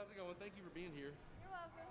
how's it going? Thank you for being here. You're welcome.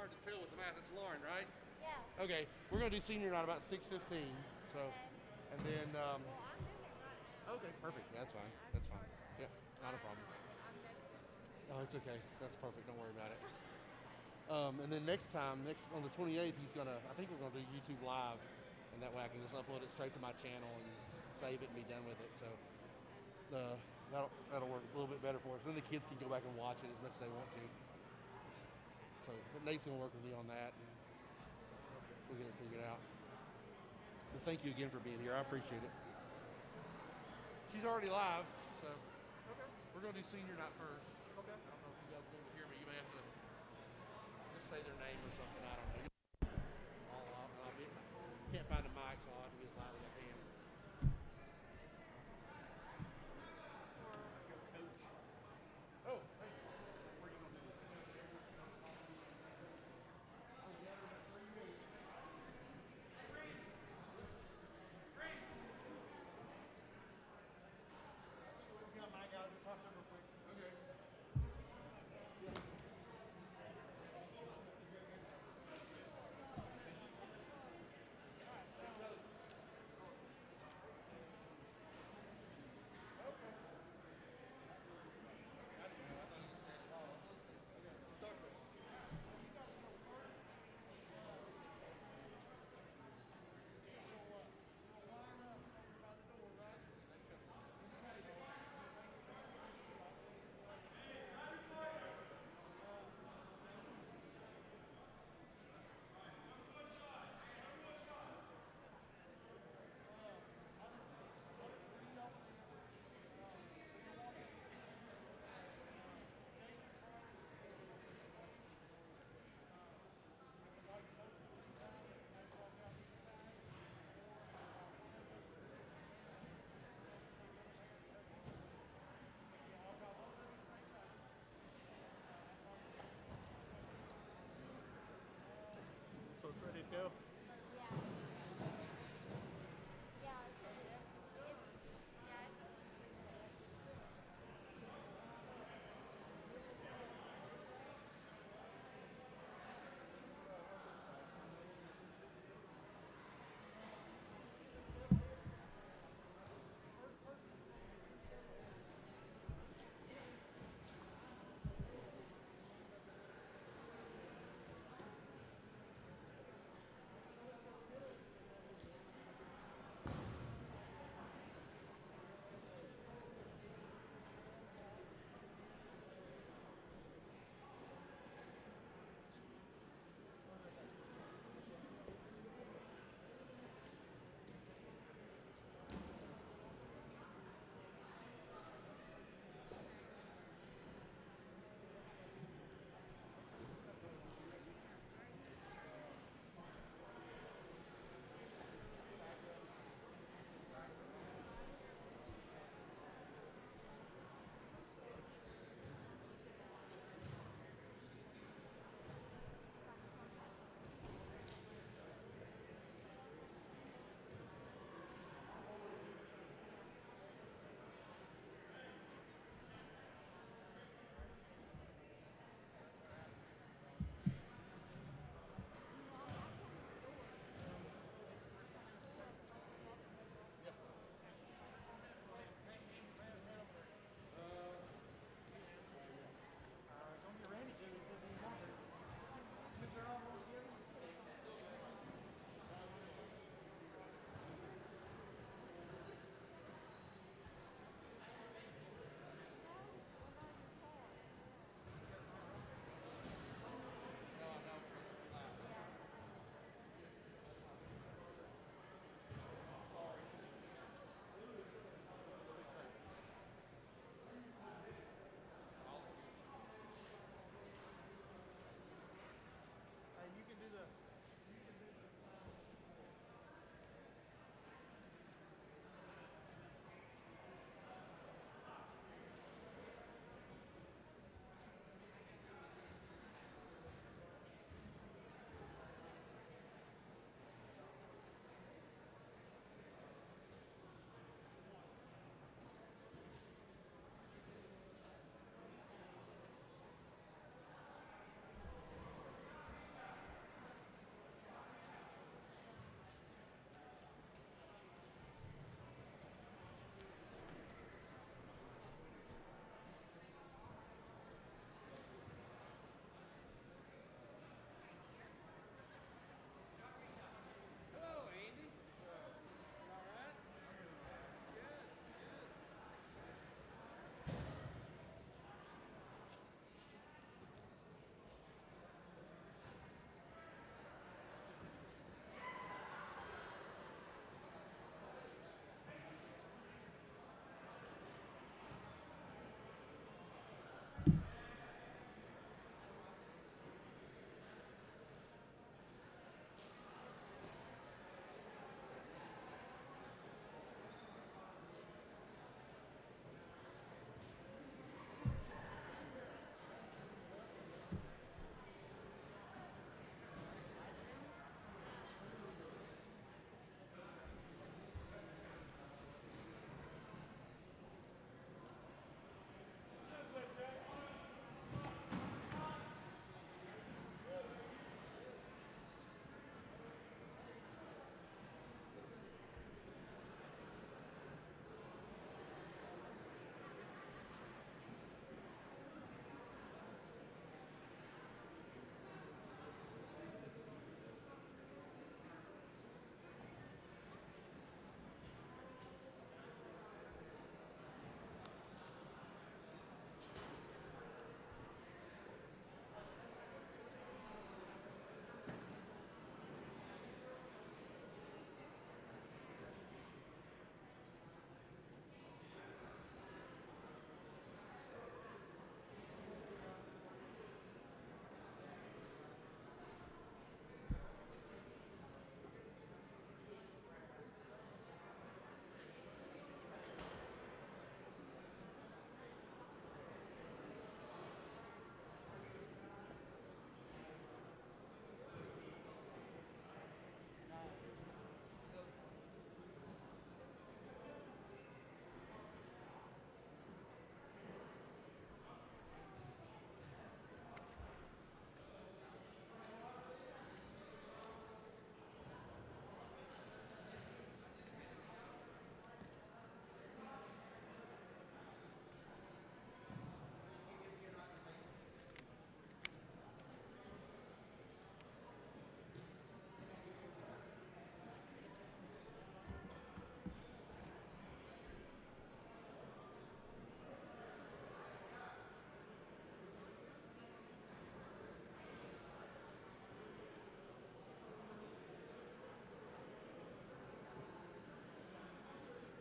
hard to tell with the mask. It's Lauren, right? Yeah. Okay, we're gonna do senior night about 6:15. So, Okay. and then. Well, I'm doing it right now. Okay, perfect. That's fine. That's fine. Yeah, not a problem. I'm never. Oh, it's okay. That's perfect. Don't worry about it. And then next on the 28th, I think we're gonna do YouTube Live, and that way I can just upload it straight to my channel and save it and be done with it. So that'll work a little bit better for us. Then the kids can go back and watch it as much as they want to. So, but Nate's gonna work with me on that, and we'll get it figured out. But thank you again for being here. I appreciate it. She's already live, so okay. We're gonna do senior night first. Okay. I don't know if you guys can hear me. You may have to just say their name or something. I don't know. Can't find a mic, so I'll have to be as loud as I can. Oh, thank you. Where are you gonna do this? We got my guys to talk to them real quick. Okay.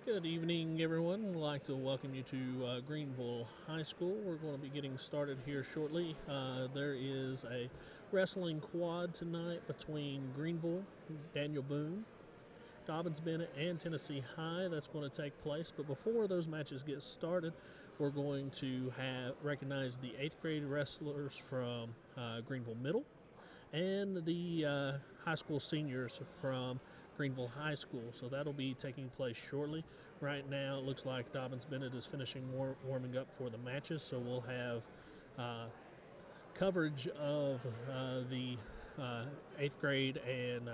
Good evening, everyone. I'd like to welcome you to Greeneville High School. We're going to be getting started here shortly. There is a wrestling quad tonight between Greeneville, Daniel Boone, Dobyns-Bennett, and Tennessee High. That's going to take place. But before those matches get started, we're going to recognize the 8th grade wrestlers from Greeneville Middle and the high school seniors from Greeneville High School. So that'll be taking place shortly. Right now, it looks like Dobyns-Bennett is finishing warming up for the matches. So we'll have coverage of the 8th grade and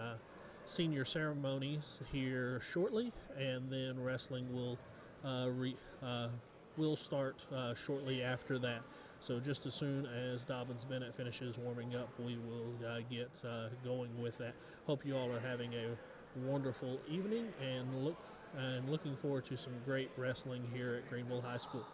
senior ceremonies here shortly, and then wrestling will start shortly after that. So just as soon as Dobyns-Bennett finishes warming up, we will get going with that. Hope you all are having a wonderful evening and looking forward to some great wrestling here at Greeneville High School.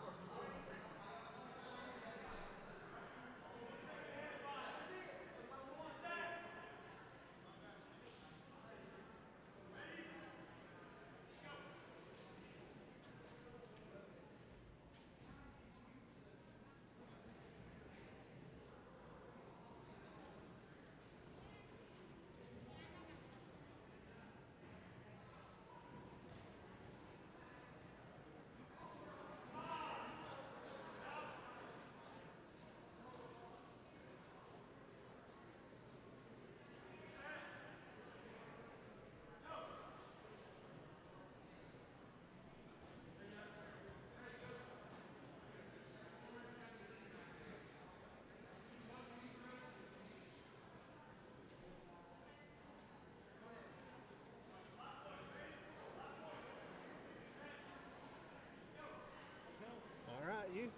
All right, you.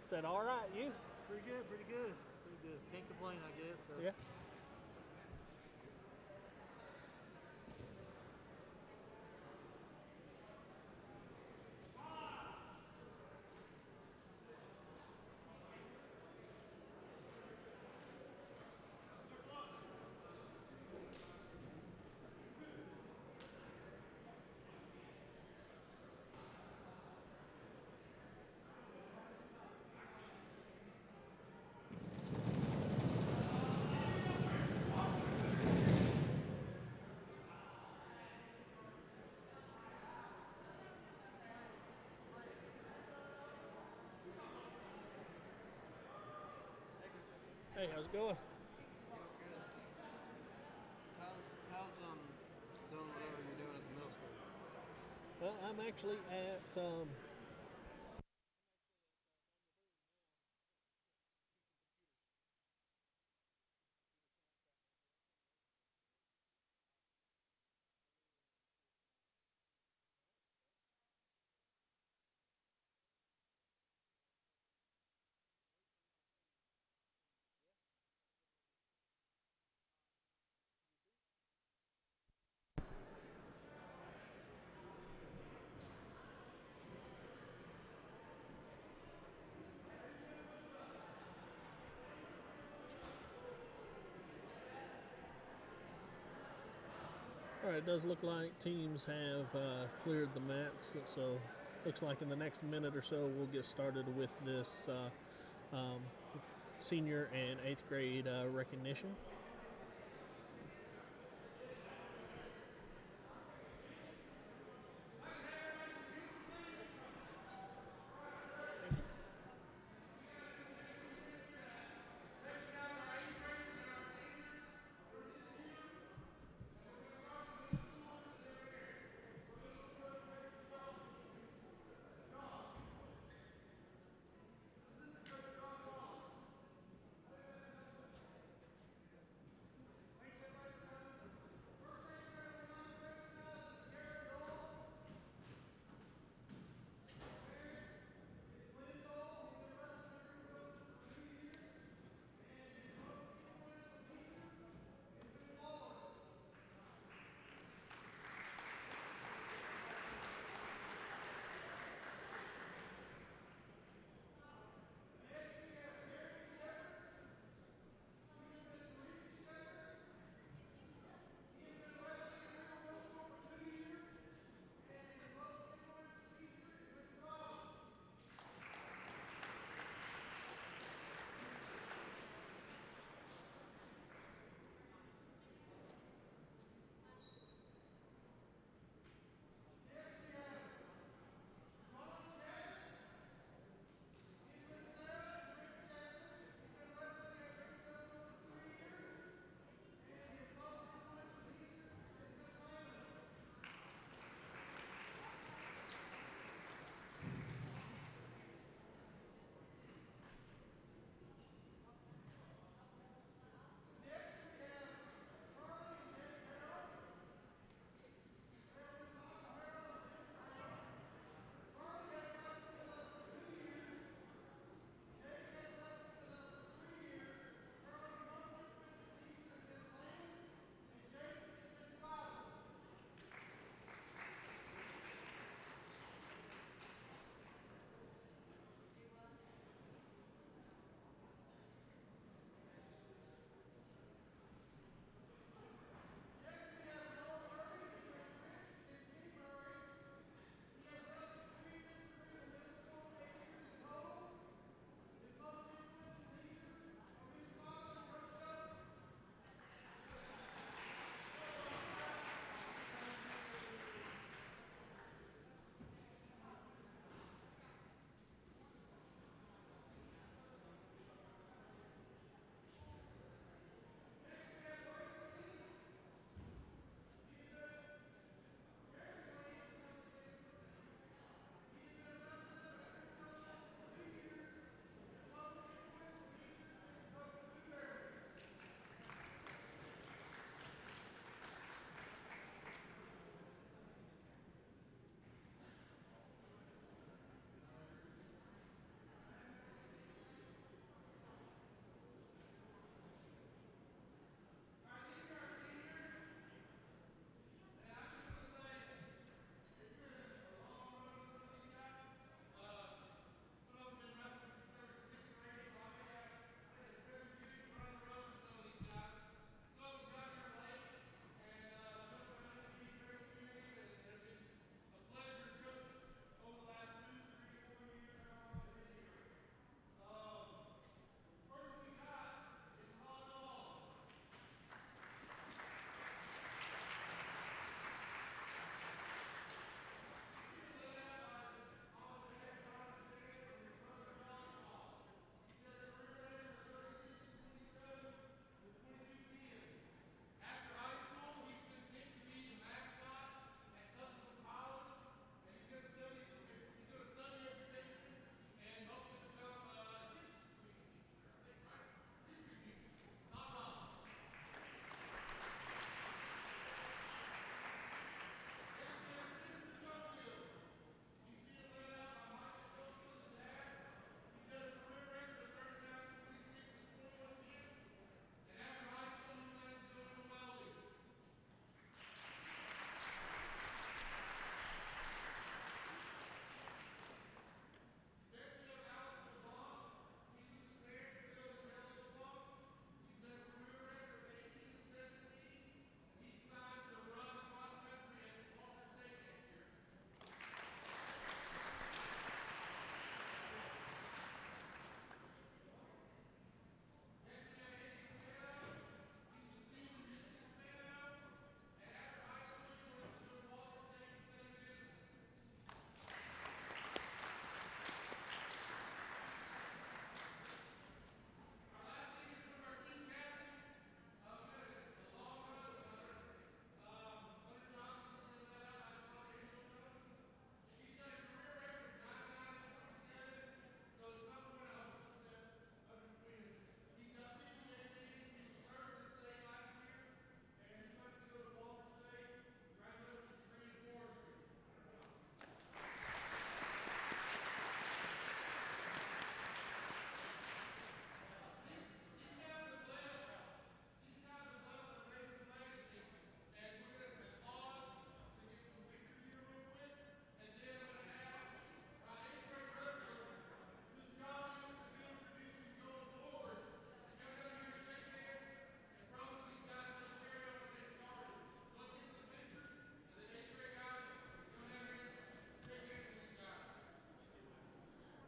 Said all right, you. Pretty good, pretty good, pretty good. Can't complain, I guess. So. Yeah. Hey, how's it going? How's doing whatever you're doing at the middle school? Well, I'm actually at All right, it does look like teams have cleared the mats, so looks like in the next minute or so we'll get started with this senior and 8th grade recognition.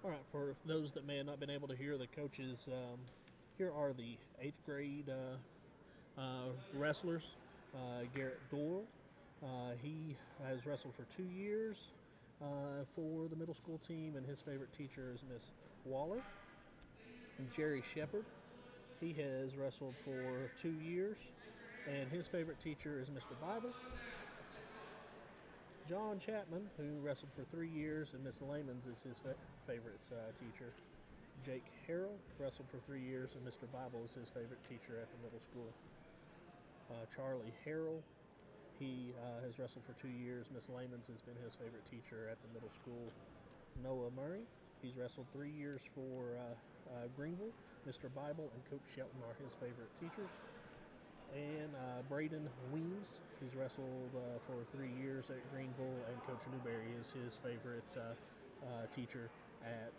All right, for those that may have not been able to hear the coaches, here are the 8th grade wrestlers. Garrett Doyle, he has wrestled for 2 years for the middle school team, and his favorite teacher is Miss Waller. And Jerry Shepard, he has wrestled for 2 years, and his favorite teacher is Mr. Bible. John Chapman, who wrestled for 3 years, and Miss Layman's is his favorite teacher. Jake Harrell wrestled for 3 years, and Mr. Bible is his favorite teacher at the middle school. Charlie Harrell, he has wrestled for 2 years. Miss Layman's has been his favorite teacher at the middle school. Noah Murray, he's wrestled 3 years for Greeneville. Mr. Bible and Coach Shelton are his favorite teachers. And Braden Weems, he's wrestled for 3 years at Greeneville, and Coach Newberry is his favorite teacher at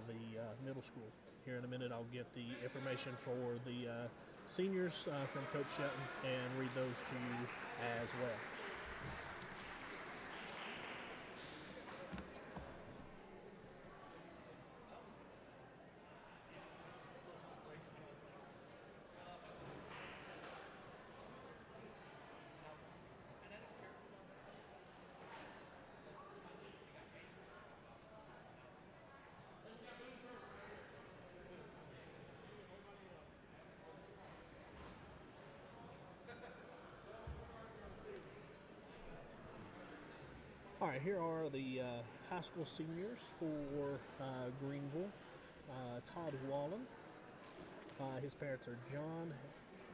the middle school. Here in a minute, I'll get the information for the seniors from Coach Shelton and read those to you as well. All right, here are the high school seniors for Greeneville. Todd Wallen. His parents are John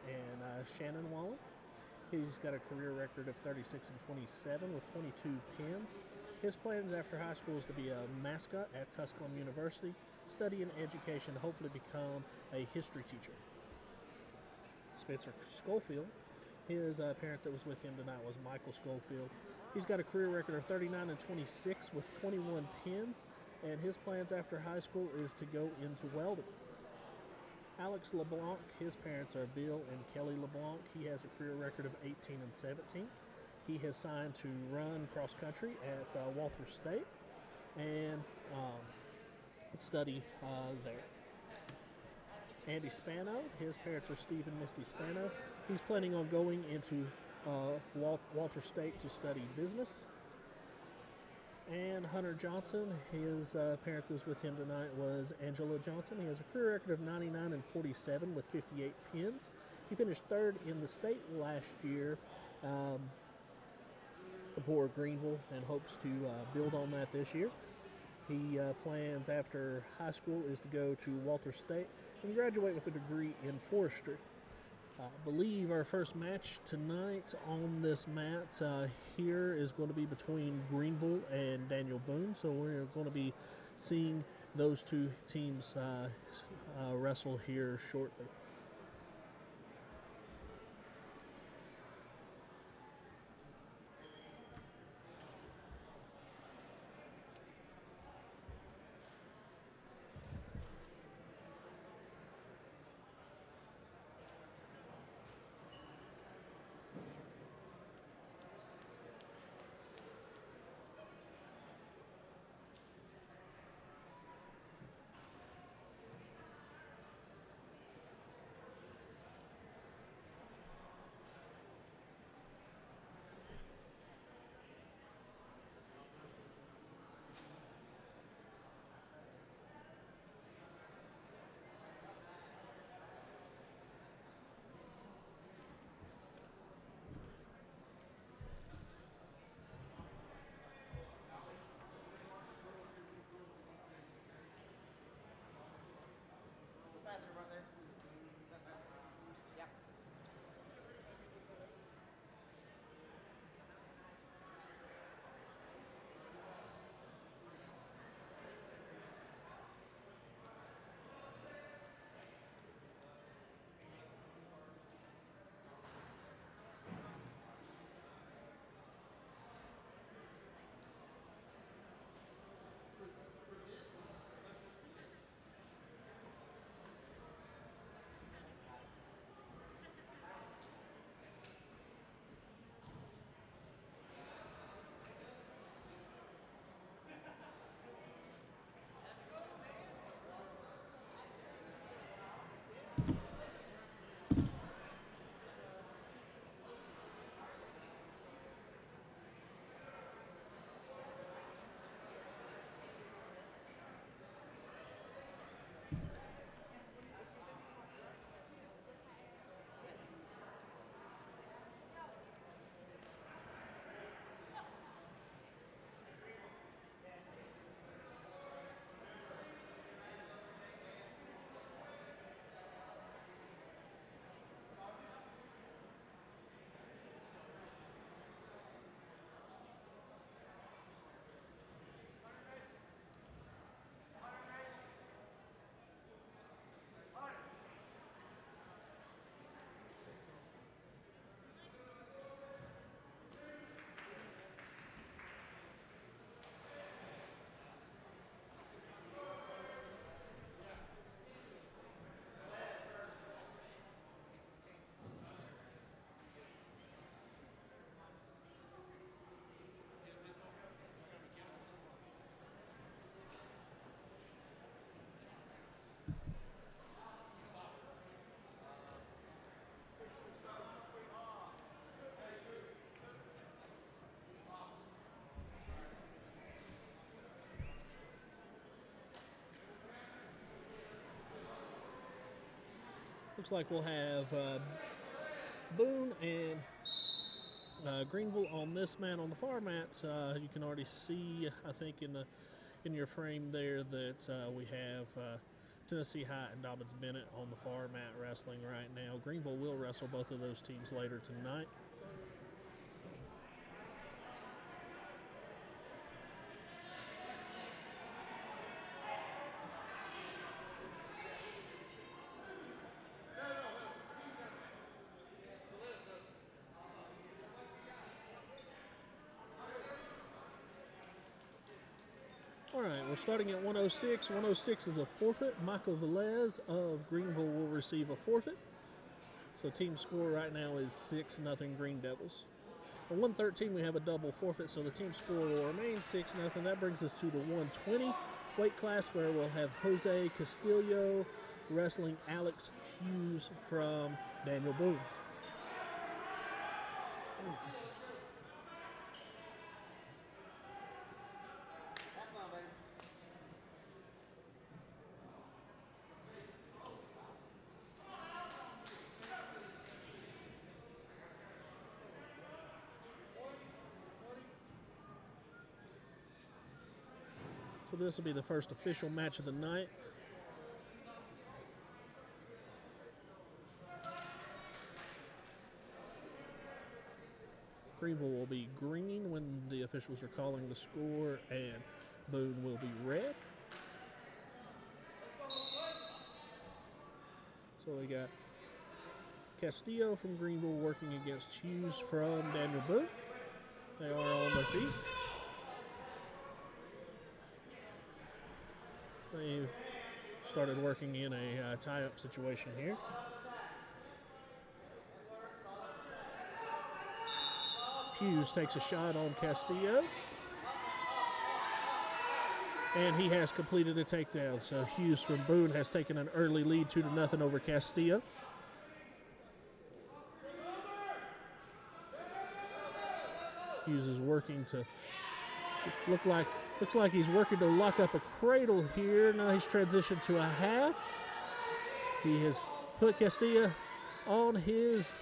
and Shannon Wallen. He's got a career record of 36 and 27 with 22 pins. His plans after high school is to be a mascot at Tusculum University, study in education, hopefully become a history teacher. Spencer Schofield. His parent that was with him tonight was Michael Schofield. He's got a career record of 39 and 26 with 21 pins, and his plans after high school is to go into welding. Alex LeBlanc, his parents are Bill and Kelly LeBlanc. He has a career record of 18 and 17. He has signed to run cross country at Walter State and study there. Andy Spano, his parents are Steve and Misty Spano. He's planning on going into Walter State to study business. And Hunter Johnson, his parent that was with him tonight was Angela Johnson. He has a career record of 99 and 47 with 58 pins. He finished third in the state last year for Greeneville and hopes to build on that this year. He plans after high school is to go to Walter State and graduate with a degree in forestry. I believe our first match tonight on this mat here is going to be between Greeneville and Daniel Boone. So we're going to be seeing those two teams wrestle here shortly. Looks like we'll have Boone and Greeneville on this mat. On the far mat, you can already see, I think, in your frame there that we have Tennessee High and Dobyns-Bennett on the far mat wrestling right now. Greeneville will wrestle both of those teams later tonight. All right, we're starting at 106. 106 is a forfeit. Michael Velez of Greeneville will receive a forfeit. So team score right now is 6-0 Green Devils. At 113, we have a double forfeit, so the team score will remain 6-0. That brings us to the 120 weight class, where we'll have Jose Castillo wrestling Alex Hughes from Daniel Boone. So this will be the first official match of the night. Greeneville will be green when the officials are calling the score, and Boone will be red. So we got Castillo from Greeneville working against Hughes from Daniel Boone. They are on their feet. They've started working in a tie-up situation here. Hughes takes a shot on Castillo. And he has completed a takedown. So Hughes from Boone has taken an early lead 2-0 over Castillo. Hughes is working to looks like he's working to lock up a cradle here. Now he's transitioned to a half. He has put Castillo on his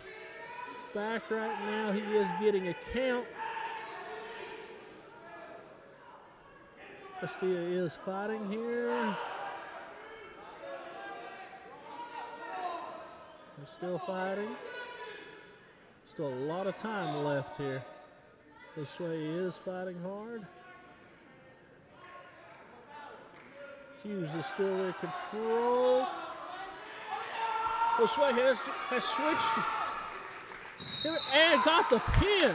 back right now. He is getting a count. Castillo is fighting here. He's still fighting. Still a lot of time left here. This way he is fighting hard. Hughes is still in control. Josue has switched and got the pin.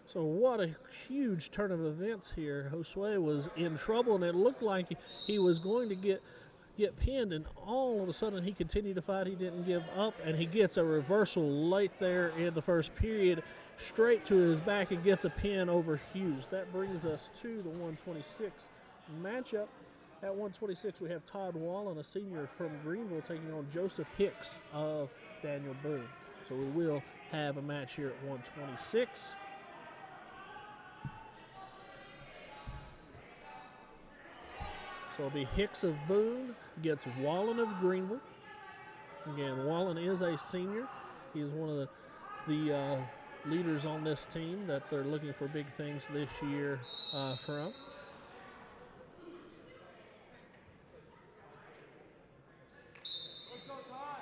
So what a huge turn of events here. Josue was in trouble, and it looked like he was going to get pinned, and all of a sudden he continued to fight. He didn't give up, and he gets a reversal late there in the first period, straight to his back, and gets a pin over Hughes. That brings us to the 126 matchup. At 126, we have Todd Wallen, a senior from Greeneville, taking on Joseph Hicks of Daniel Boone. So we will have a match here at 126. So it'll be Hicks of Boone against Wallen of Greeneville. Again, Wallen is a senior. He is one of the leaders on this team that they're looking for big things this year from. Let's go, Todd.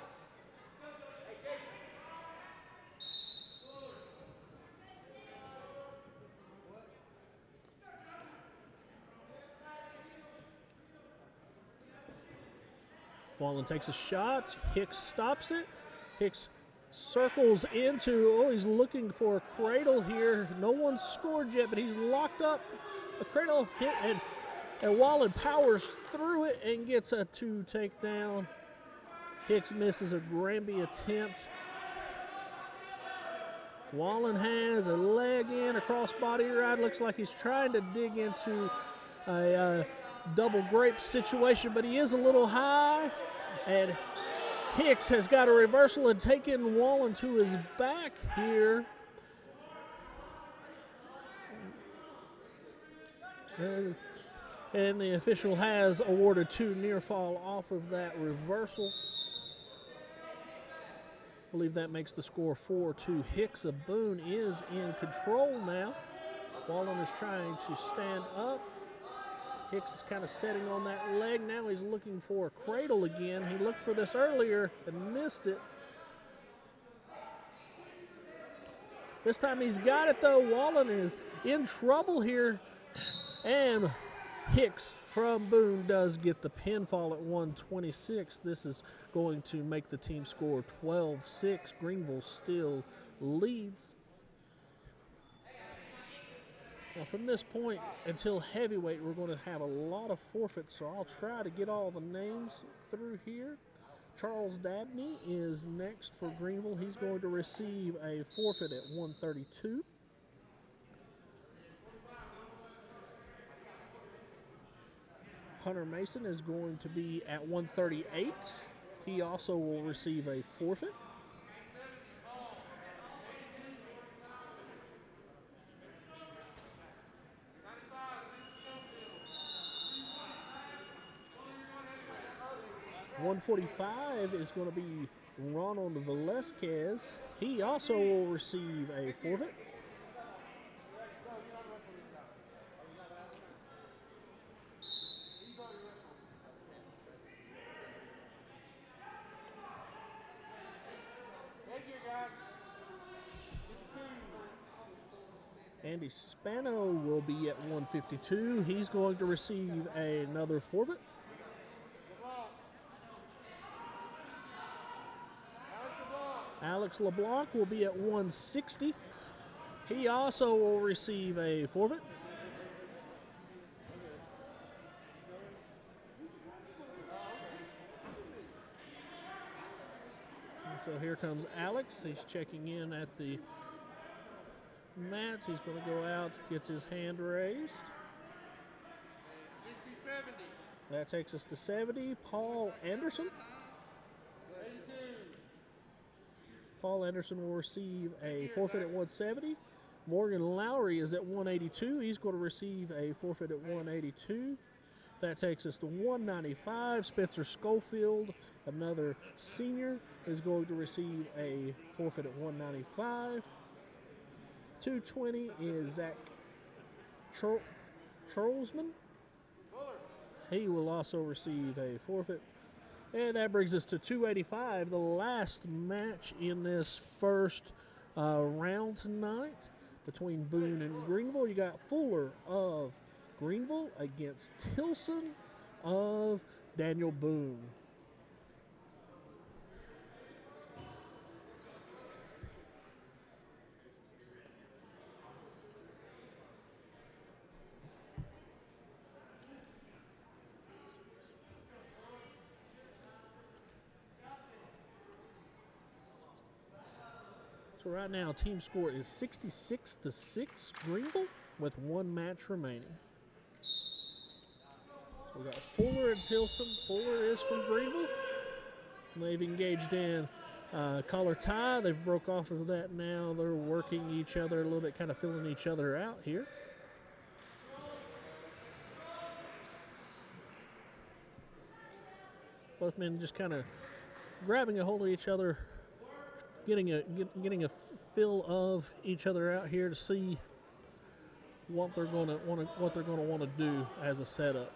Wallen takes a shot. Hicks stops it. Hicks circles into, he's looking for a cradle here. No one's scored yet, but he's locked up. A cradle hit, and Wallen powers through it and gets a 2 takedown. Hicks misses a Granby attempt. Wallen has a leg in, a crossbody ride. Looks like he's trying to dig into a double grape situation, but he is a little high. And Hicks has got a reversal and taken Wallen to his back here. And And the official has awarded 2 near fall off of that reversal. I believe that makes the score 4-2. Hicks of Boone is in control now. Wallen is trying to stand up. Hicks is kind of setting on that leg. Now he's looking for a cradle again. He looked for this earlier and missed it. This time he's got it though. Wallen is in trouble here. And Hicks from Boone does get the pinfall at 126. This is going to make the team score 12-6. Greeneville still leads. Now from this point until heavyweight, we're going to have a lot of forfeits, so I'll try to get all the names through here. Charles Dabney is next for Greeneville. He's going to receive a forfeit at 132. Hunter Mason is going to be at 138. He also will receive a forfeit. .145 is going to be Ronald Velasquez. He also will receive a forfeit. Andy Spano will be at 152. He's going to receive another forfeit. Alex LeBlanc will be at 160. He also will receive a forfeit. And so here comes Alex. He's checking in at the mats. He's going to go out, gets his hand raised. 60-70. That takes us to 70. Paul Anderson. 82. Paul Anderson will receive a forfeit at 170. Morgan Lowry is at 182. He's going to receive a forfeit at 182. That takes us to 195. Spencer Schofield, another senior, is going to receive a forfeit at 195. 220 is Zach Charlesman. He will also receive a forfeit. And that brings us to 285, the last match in this first round tonight between Boone and Greeneville. You got Fuller of Greeneville against Tilson of Daniel Boone. So right now, team score is 66-6 Greeneville with 1 match remaining. So we got Fuller and Tilson. Fuller is from Greeneville. They've engaged in collar tie. They've broke off of that now. They're working each other a little bit, kind of filling each other out here. Both men just kind of grabbing a hold of each other, getting a feel of each other out here to see what they're going to want to do as a setup.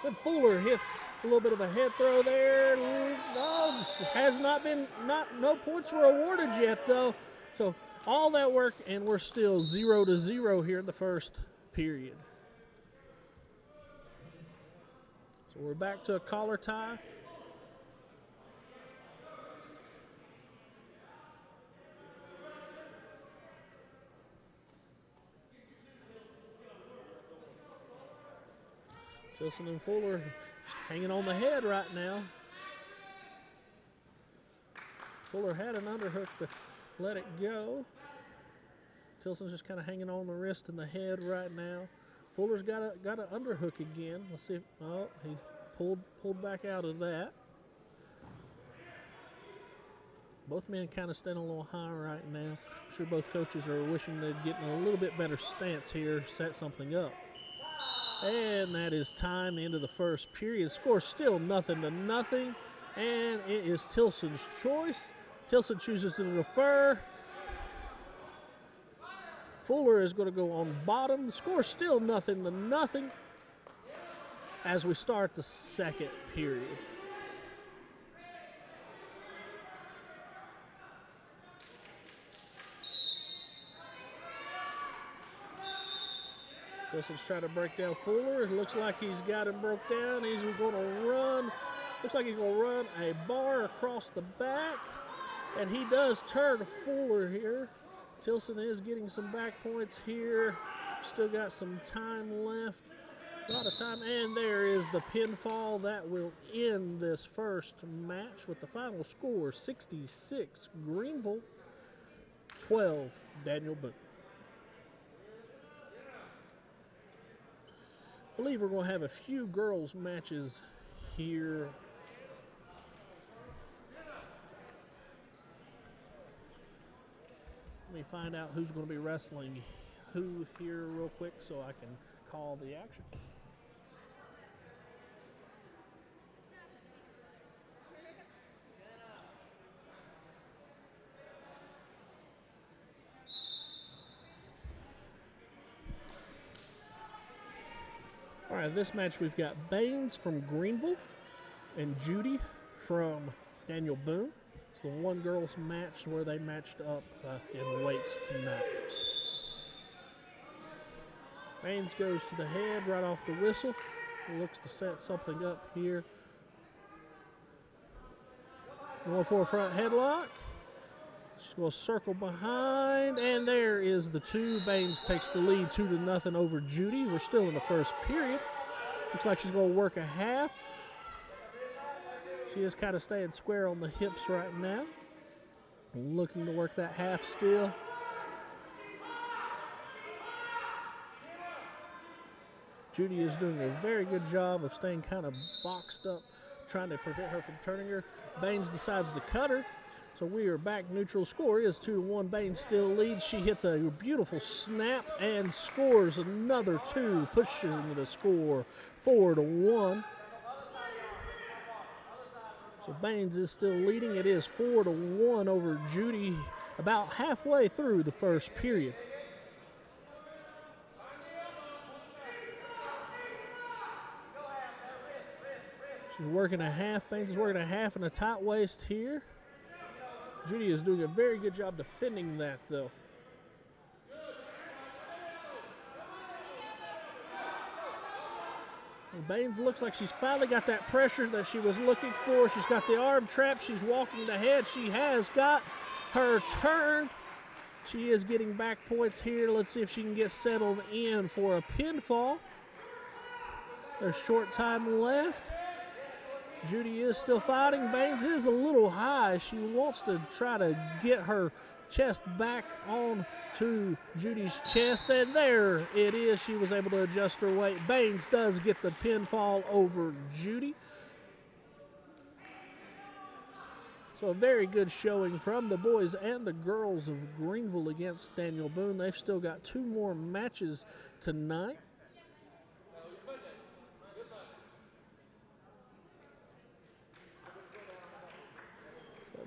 But Fuller hits a little bit of a head throw there. No, has not been, no points were awarded yet though. So all that work and we're still 0-0 here in the first period. So we're back to a collar tie. Tilson and Fuller just hanging on the head right now. Fuller had an underhook but let it go. Tilson's just kind of hanging on the wrist and the head right now. Fuller's got an underhook again. Let's see if, oh, he pulled back out of that. Both men kind of staying a little high right now. I'm sure both coaches are wishing they'd get in a little bit better stance here, set something up. And that is time into the first period. Score still 0-0. And it is Tilson's choice. Tilson chooses to defer. Fuller is going to go on bottom. The score still 0-0 as we start the second period. Tilson's trying to break down Fuller. It looks like he's got him broke down. He's going to run. Looks like he's going to run a bar across the back. And he does turn Fuller here. Tilson is getting some back points here. Still got some time left. A lot of time. And there is the pinfall that will end this first match with the final score 66 Greeneville, 12 Daniel Boone. I believe we're going to have a few girls matches here. Let me find out who's going to be wrestling who here real quick so I can call the action. All right, this match we've got Baines from Greeneville and Judy from Daniel Boone. It's the one girls match where they matched up in weights tonight. Baines goes to the head right off the whistle. Looks to set something up here. Going for a front headlock. She's going to circle behind, and there is the two. Baines takes the lead 2-0 over Judy. We're still in the first period. Looks like she's going to work a half. She is kind of staying square on the hips right now. Looking to work that half still. Judy is doing a very good job of staying kind of boxed up, trying to prevent her from turning her. Baines decides to cut her. So we are back neutral. Score is 2-1. Baines still leads. She hits a beautiful snap and scores another two, pushing the score 4-1. So Baines is still leading. It is 4-1 over Judy about halfway through the first period. She's working a half. Baines is working a half and a tight waist here. Judy is doing a very good job defending that, though. And Baines looks like she's finally got that pressure that she was looking for. She's got the arm trap. She's walking the head. She has got her turn. She is getting back points here. Let's see if she can get settled in for a pinfall. There's short time left. Judy is still fighting. Baines is a little high. She wants to try to get her chest back on to Judy's chest, and there it is. She was able to adjust her weight. Baines does get the pinfall over Judy. So a very good showing from the boys and the girls of Greeneville against Daniel Boone. They've still got two more matches tonight.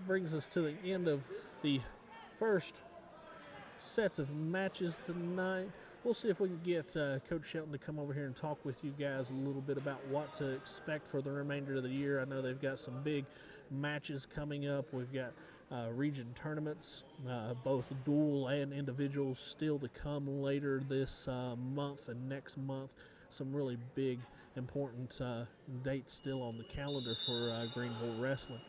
Brings us to the end of the first sets of matches tonight. We'll see if we can get Coach Shelton to come over here and talk with you guys a little bit about what to expect for the remainder of the year. I know they've got some big matches coming up. We've got region tournaments, both dual and individuals, still to come later this month and next month. Some really big, important dates still on the calendar for Greeneville wrestling.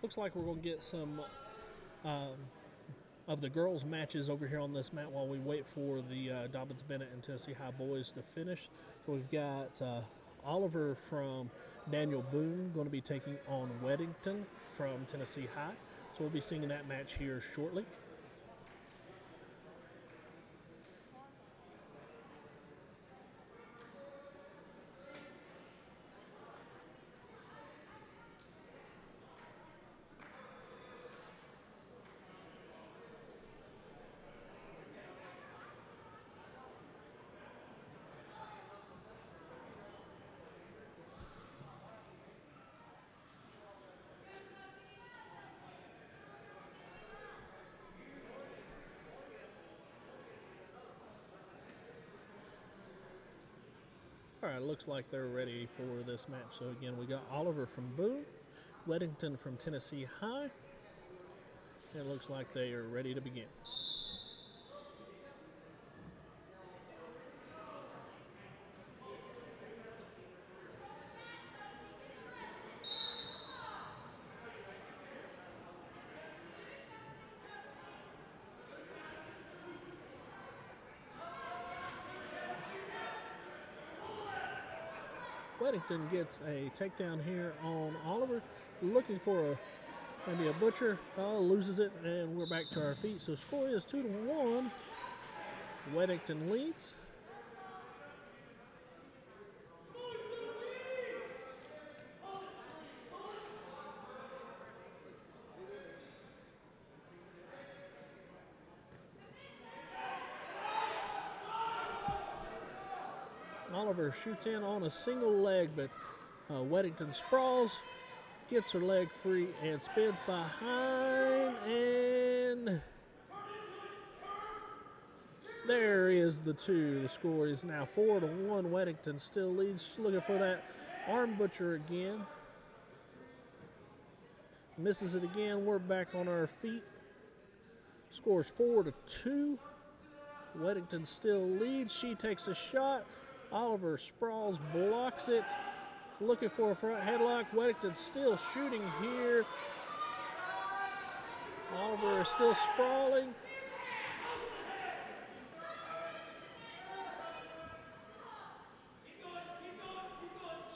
Looks like we're going to get some of the girls' matches over here on this mat while we wait for the Dobyns-Bennett and Tennessee High boys to finish. So we've got Oliver from Daniel Boone going to be taking on Weddington from Tennessee High. So we'll be seeing that match here shortly. All right, looks like they're ready for this match. So again, we got Oliver from Boone, Weddington from Tennessee High. It looks like they are ready to begin. Weddington gets a takedown here on Oliver, looking for maybe a butcher. Loses it, and we're back to our feet. So score is 2-1. Weddington leads. Oliver shoots in on a single leg, but Weddington sprawls, gets her leg free, and spins behind, and there is the two. The score is now 4-1. Weddington still leads. She's looking for that arm butcher again. Misses it again. We're back on our feet. Scores 4-2. Weddington still leads. She takes a shot. Oliver sprawls, blocks it. Looking for a front headlock. Weddington still shooting here. Oliver is still sprawling.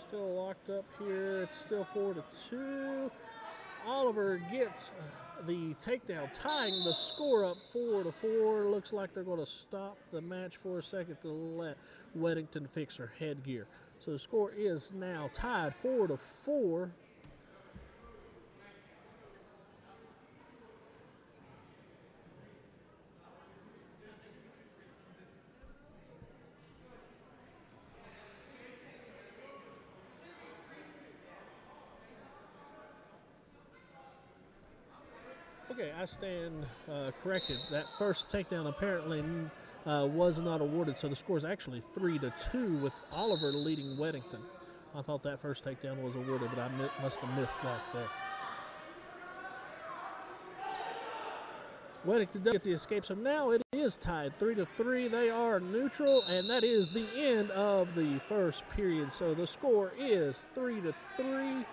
Still locked up here. It's still 4-2. Oliver gets the takedown, tying the score up 4-4. Looks like they're going to stop the match for a second to let Weddington fix her headgear. So the score is now tied 4-4. Okay, I stand corrected. That first takedown apparently was not awarded, so the score is actually 3-2 with Oliver leading Weddington. I thought that first takedown was awarded, but I must have missed that there. Weddington does get the escape, so now it is tied 3-3. They are neutral, and that is the end of the first period. So the score is 3-3.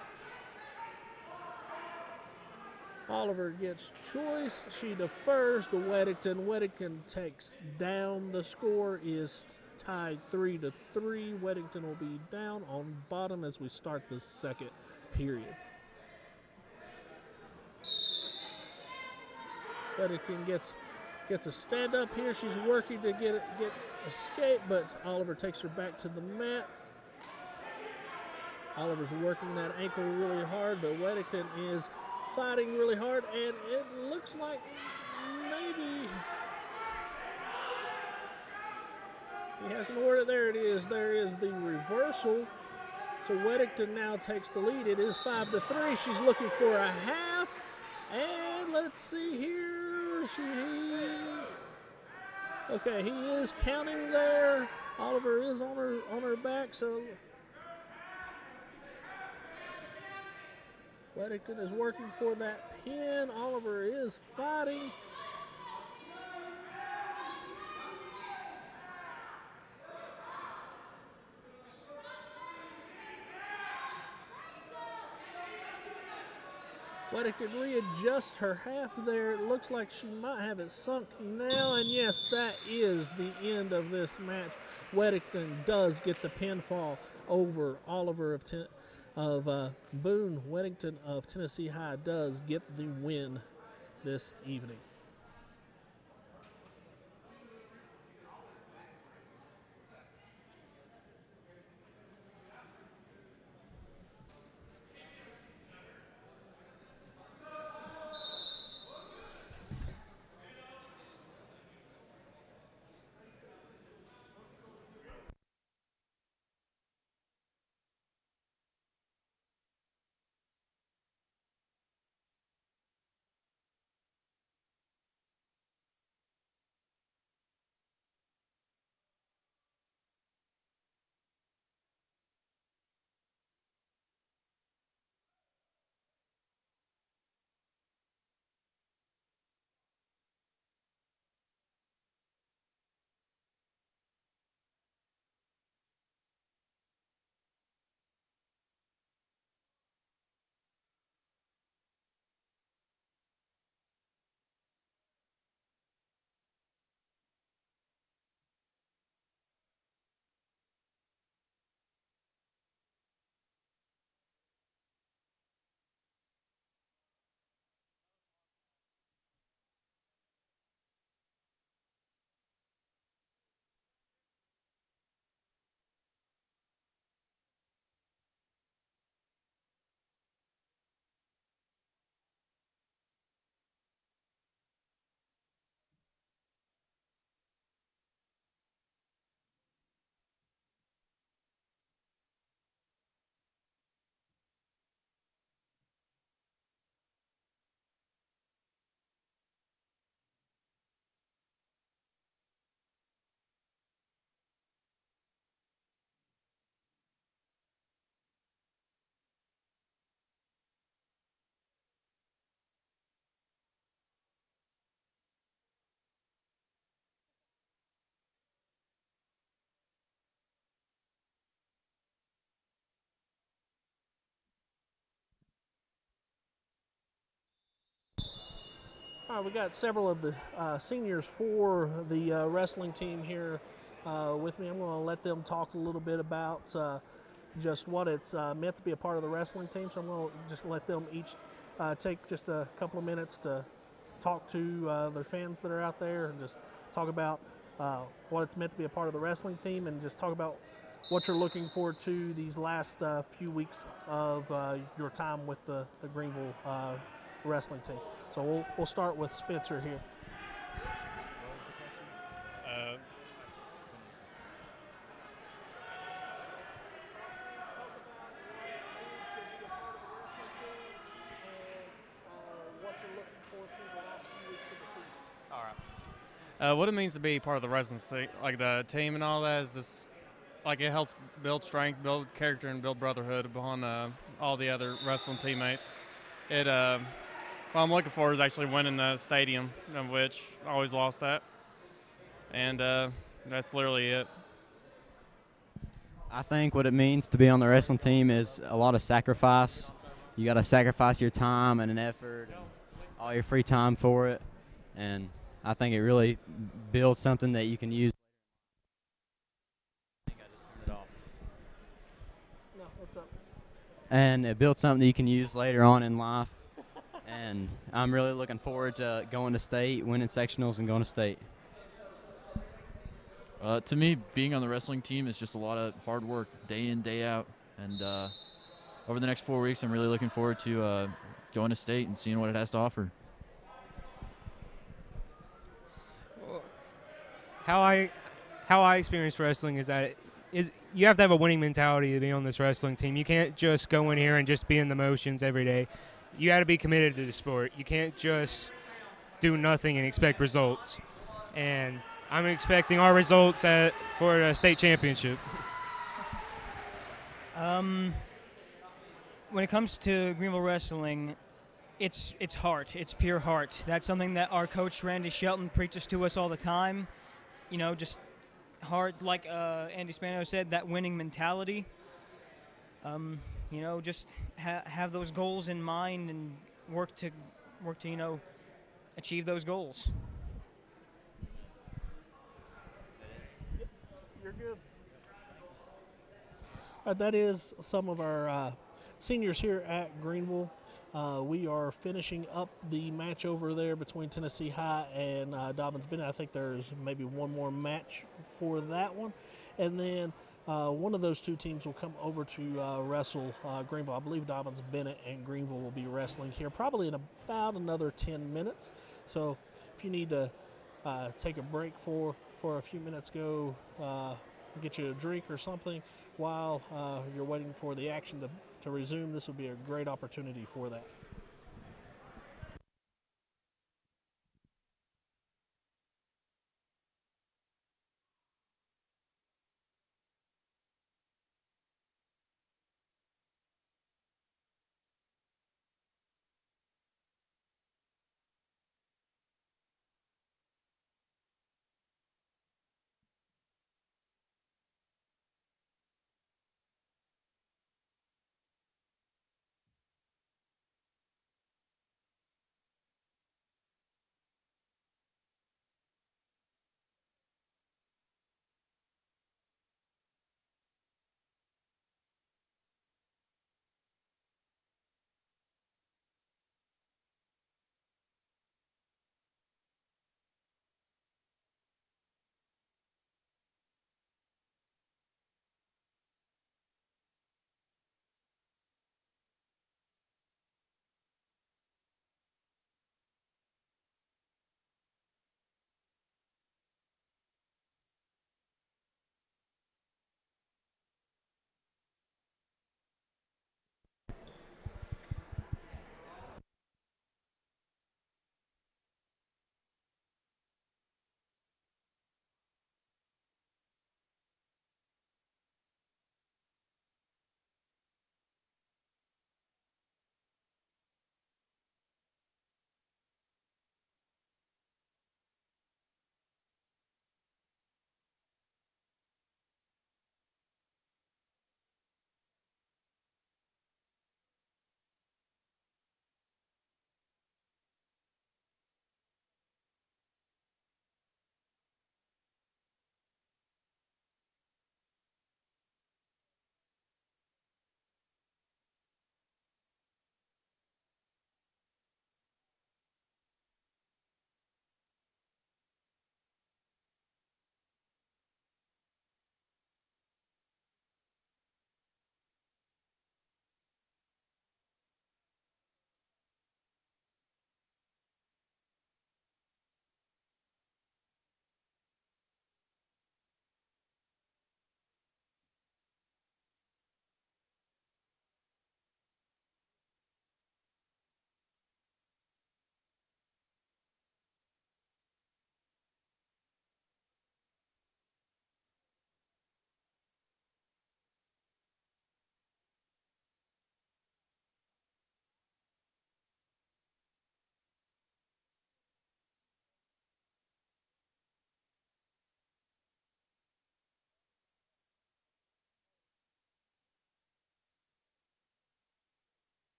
Oliver gets choice. She defers to Weddington. Weddington takes down. The score is tied 3-3. Weddington will be down on bottom as we start the second period. Weddington gets a stand up here. She's working to get escape, but Oliver takes her back to the mat. Oliver's working that ankle really hard, but Weddington is fighting really hard, and it looks like maybe he has an order. There it is. There is the reversal. So Weddington now takes the lead. It is 5-3. She's looking for a half, and let's see here. Okay, he is counting there. Oliver is on her back, so Weddington is working for that pin. Oliver is fighting. Weddington readjusts her half there. It looks like she might have it sunk now, and yes, that is the end of this match. Weddington does get the pinfall over Oliver of Boone. Weddington of Tennessee High does get the win this evening. All right, we got several of the seniors for the wrestling team here with me. I'm going to let them talk a little bit about just what it's meant to be a part of the wrestling team. So I'm going to just let them each take just a couple of minutes to talk to their fans that are out there and just talk about what it's meant to be a part of the wrestling team and just talk about what you're looking forward to these last few weeks of your time with the Greeneville wrestling team. So we'll start with Spencer here. All right. What it means to be part of the wrestling team, like the team and all that, is just like it helps build strength, build character, and build brotherhood upon all the other wrestling teammates. What I'm looking for is actually winning the stadium, of which I always lost at. And that's literally it. I think what it means to be on the wrestling team is a lot of sacrifice. You got to sacrifice your time and an effort, and all your free time for it. And I think it really builds something that you can use. I think I just turned it off. No, what's up? And it builds something that you can use later on in life. And I'm really looking forward to going to state, winning sectionals, and going to state. To me, being on the wrestling team is just a lot of hard work, day in, day out. And over the next 4 weeks, I'm really looking forward to going to state and seeing what it has to offer. How I experience wrestling is that you have to have a winning mentality to be on this wrestling team. You can't just go in here and just be in the motions every day. You got to be committed to the sport. You can't just do nothing and expect results. And I'm expecting our results for a state championship. When it comes to Greeneville wrestling, it's heart. It's pure heart. That's something that our coach Randy Shelton preaches to us all the time. You know, just heart, like Andy Spano said, that winning mentality. You know, just have those goals in mind and work to achieve those goals. You're good. That is some of our seniors here at Greeneville. We are finishing up the match over there between Tennessee High and Dobyns-Bennett. I think there's maybe one more match for that one. And then one of those two teams will come over to wrestle Greeneville. I believe Dobyns-Bennett and Greeneville will be wrestling here probably in about another 10 minutes. So if you need to take a break for a few minutes, go get you a drink or something while you're waiting for the action to resume, this would be a great opportunity for that.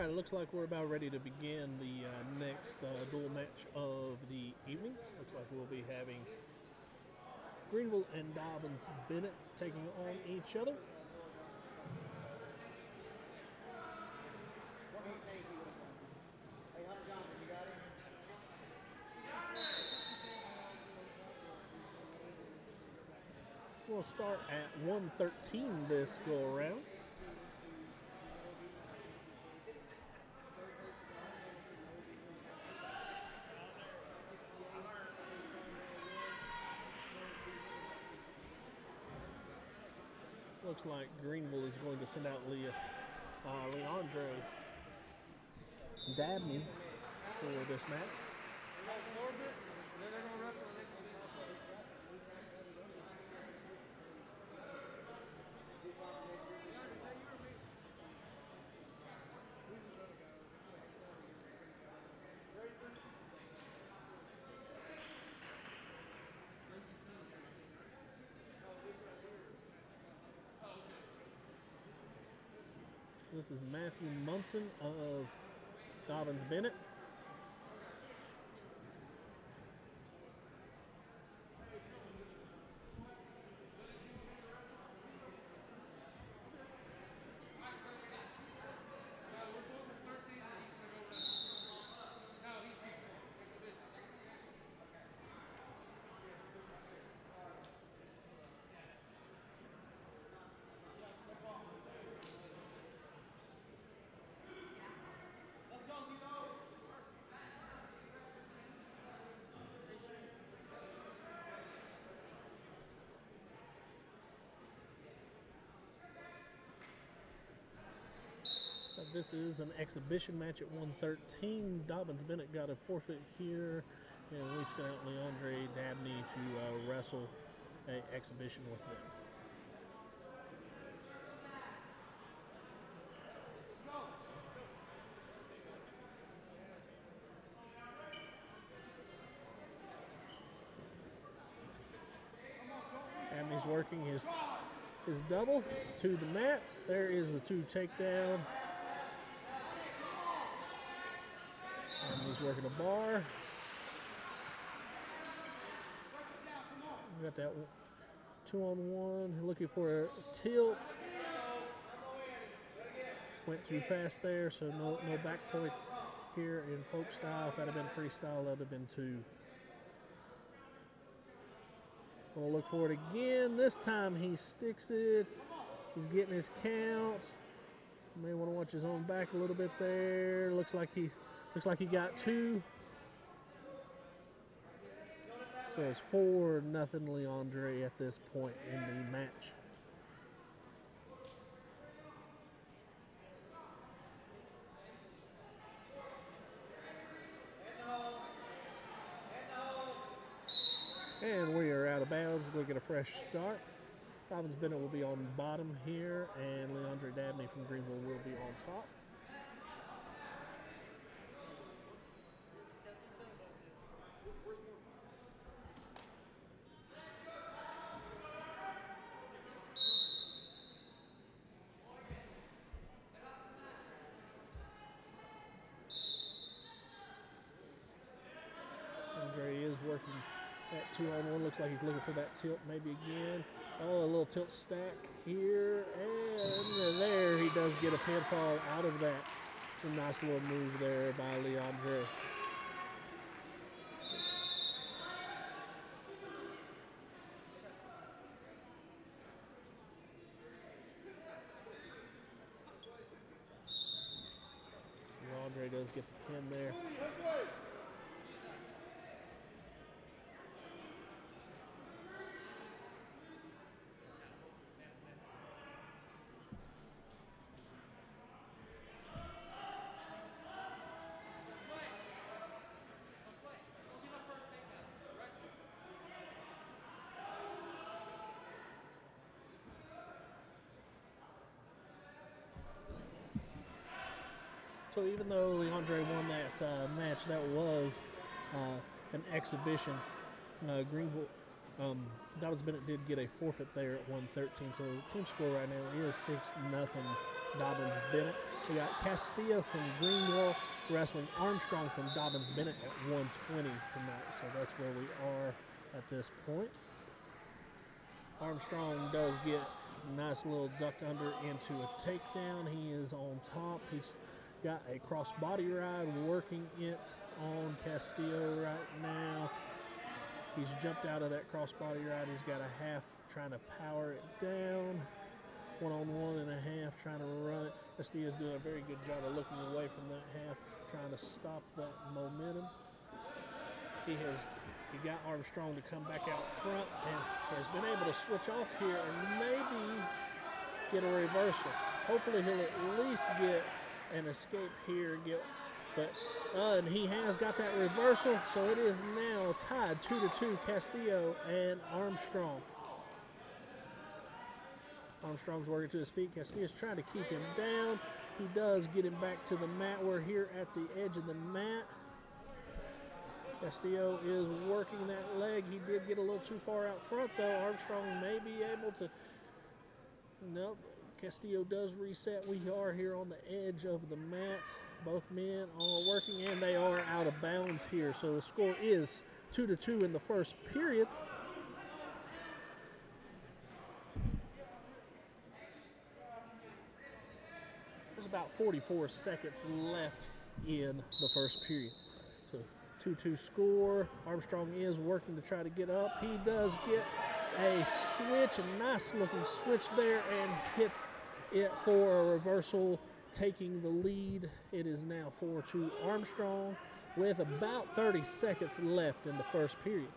right, it looks like we're about ready to begin the next dual match of the evening. Looks like we'll be having Greeneville and Dobyns-Bennett taking on each other. We'll start at 1:13 this go around. Looks like Greeneville is going to send out Leandre Dabney for this match. This is Matthew Munson of Dobyns-Bennett. This is an exhibition match at 1:13. Dobyns-Bennett got a forfeit here, and we've sent out Leandre Dabney to wrestle an exhibition with them. Dabney's working his double to the mat. There is the 2 takedown. He's working a bar. We got that 2-on-1. Looking for a tilt. Went too fast there, so no back points here in folk style. If that had been freestyle, that would have been 2. We'll look for it again. This time he sticks it. He's getting his count. May want to watch his own back a little bit there. Looks like he got 2. So it's 4-0 Leandre at this point in the match. And we are out of bounds. We'll get a fresh start. Dobyns-Bennett will be on bottom here, and Leandre Dabney from Greeneville will be on top. Andre is working that 2-on-1. Looks like he's looking for that tilt maybe again. Oh, a little tilt stack here. And there he does get a pinfall out of that. It's a nice little move there by Leandre. Leandre does get the pin there. So even though Leandre won that match, that was an exhibition. Greeneville, Dobyns-Bennett did get a forfeit there at 1:13. So team score right now is 6-0 Dobyns-Bennett. We got Castillo from Greeneville wrestling Armstrong from Dobyns-Bennett at 120 tonight. So that's where we are at this point. Armstrong does get a nice little duck under into a takedown. He is on top. He's got a cross body ride working it on Castillo right now. He's jumped out of that cross body ride. He's got a half trying to power it down. 1-on-1 and a half trying to run it. Castillo's doing a very good job of looking away from that half, trying to stop that momentum. He got Armstrong to come back out front and has been able to switch off here and maybe get a reversal. Hopefully he'll at least get an escape here, and he has got that reversal, so it is now tied 2-2, Castillo and Armstrong. Armstrong's working to his feet. Castillo's trying to keep him down. He does get him back to the mat. We're here at the edge of the mat. Castillo is working that leg. He did get a little too far out front, though. Armstrong may be able to. Nope. Castillo does reset. We are here on the edge of the mat. Both men are working, and they are out of bounds here. So the score is 2-2 in the first period. There's about 44 seconds left in the first period. So 2-2 score. Armstrong is working to try to get up. He does get a switch, a nice looking switch there, and hits it for a reversal, taking the lead. It is now 4-2 Armstrong with about 30 seconds left in the first period.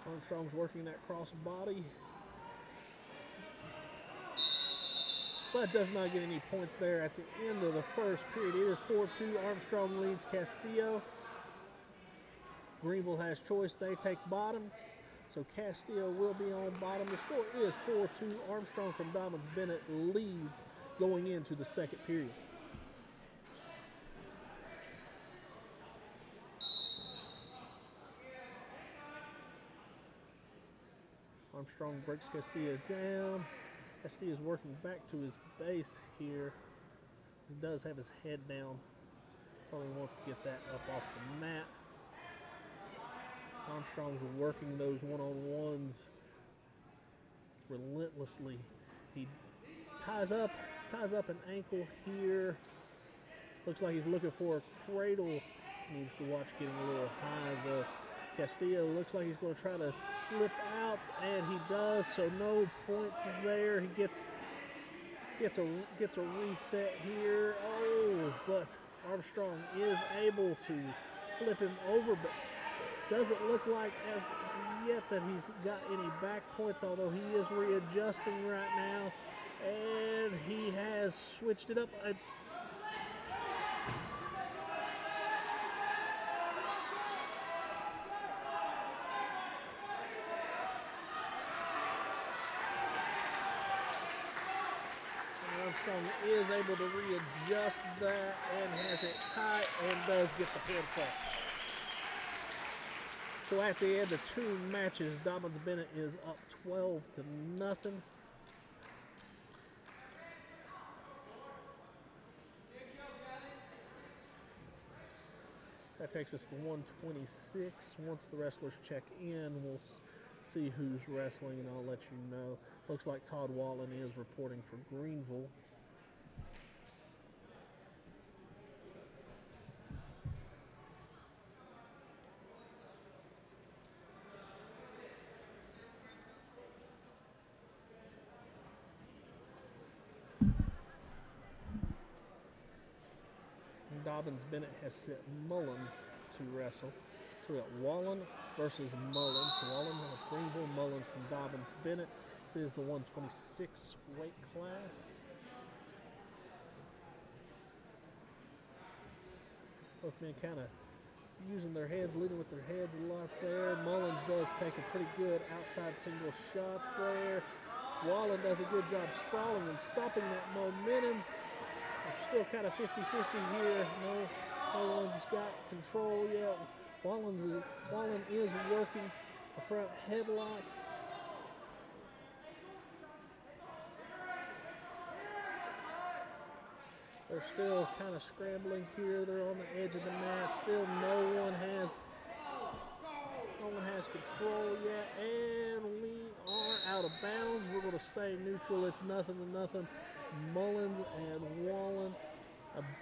Armstrong's working that cross body, but does not get any points there at the end of the first period. It is 4-2. Armstrong leads Castillo. Greeneville has choice. They take bottom, so Castillo will be on bottom. The score is 4-2. Armstrong from Dobyns-Bennett leads going into the second period. Armstrong breaks Castillo down. Castillo's working back to his base here. He does have his head down. Probably wants to get that up off the mat. Armstrong's working those one-on-ones relentlessly. He ties up an ankle here. Looks like he's looking for a cradle. Needs to watch getting a little high though. Castillo looks like he's going to try to slip out, and he does, so no points there. He gets a reset here. Oh, but Armstrong is able to flip him over, but doesn't look like as yet that he's got any back points, although he is readjusting right now, and he has switched it up. Armstrong is able to readjust that and has it tight and does get the pinfall. So at the end of two matches, Dobyns-Bennett is up 12-0. That takes us to 126. Once the wrestlers check in, we'll see who's wrestling, and I'll let you know. Looks like Todd Wallen is reporting for Greeneville. Dobyns-Bennett has set Mullins to wrestle. So we got Wallen versus Mullins. Wallen of Greeneville, Mullins from Dobyns-Bennett. This is the 126 weight class. Both men kind of using their heads, leading with their heads a lot there. Mullins does take a pretty good outside single shot there. Wallen does a good job sprawling and stopping that momentum. They're still kind of 50-50 here. No one's got control yet. Wallen is working a front headlock. They're still kind of scrambling here. They're on the edge of the mat. Still no one has control yet. And we are out of bounds. We're going to stay neutral. It's 0-0. Mullins and Wallen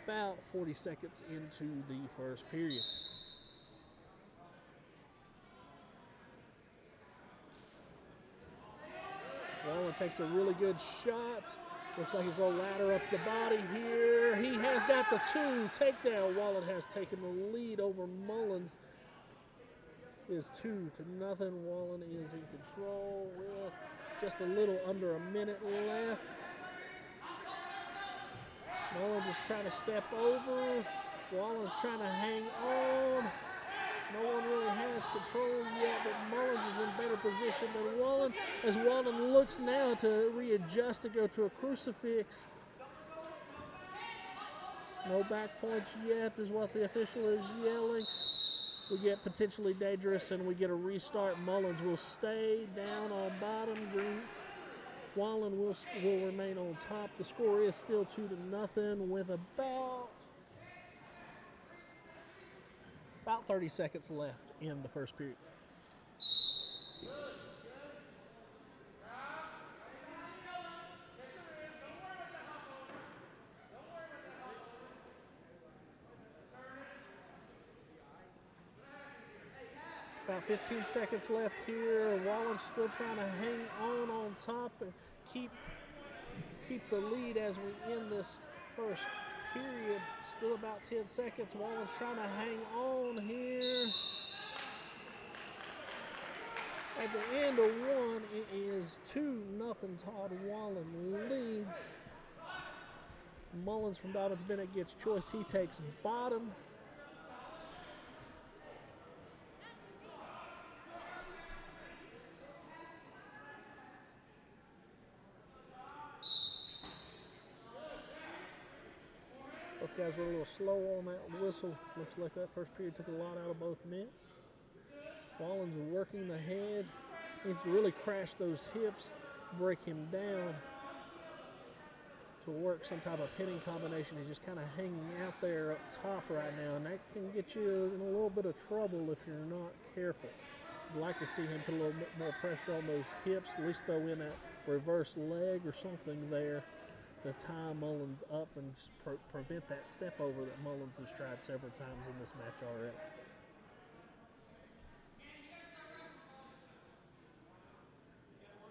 about 40 seconds into the first period. Wallen takes a really good shot. Looks like he's going to ladder up the body here. He has got the 2 takedown. Wallen has taken the lead over Mullins. It is 2-0. Wallen is in control with just a little under a minute left. Mullins is trying to step over. Wallen's trying to hang on. No one really has control yet, but Mullins is in better position than Wallen, as Wallen looks now to readjust to go to a crucifix. No back points yet is what the official is yelling. We get potentially dangerous and we get a restart. Mullins will stay down on bottom. Wallen will remain on top. The score is still 2-0 with about 30 seconds left in the first period. About 15 seconds left here. Wallen's still trying to hang on top and keep the lead as we end this first period. Still about 10 seconds. Wallen's trying to hang on here. At the end of one, it is 2-0. Todd Wallen leads. Mullins from Dobyns-Bennett gets choice. He takes bottom. Both guys were a little slow on that whistle. Looks like that first period took a lot out of both men. Wallen's working the head. Needs to really crash those hips, break him down to work some type of pinning combination. He's just kind of hanging out there up top right now, and that can get you in a little bit of trouble if you're not careful. I'd like to see him put a little bit more pressure on those hips, at least throw in that reverse leg or something there to tie Mullins up and prevent that step over that Mullins has tried several times in this match already.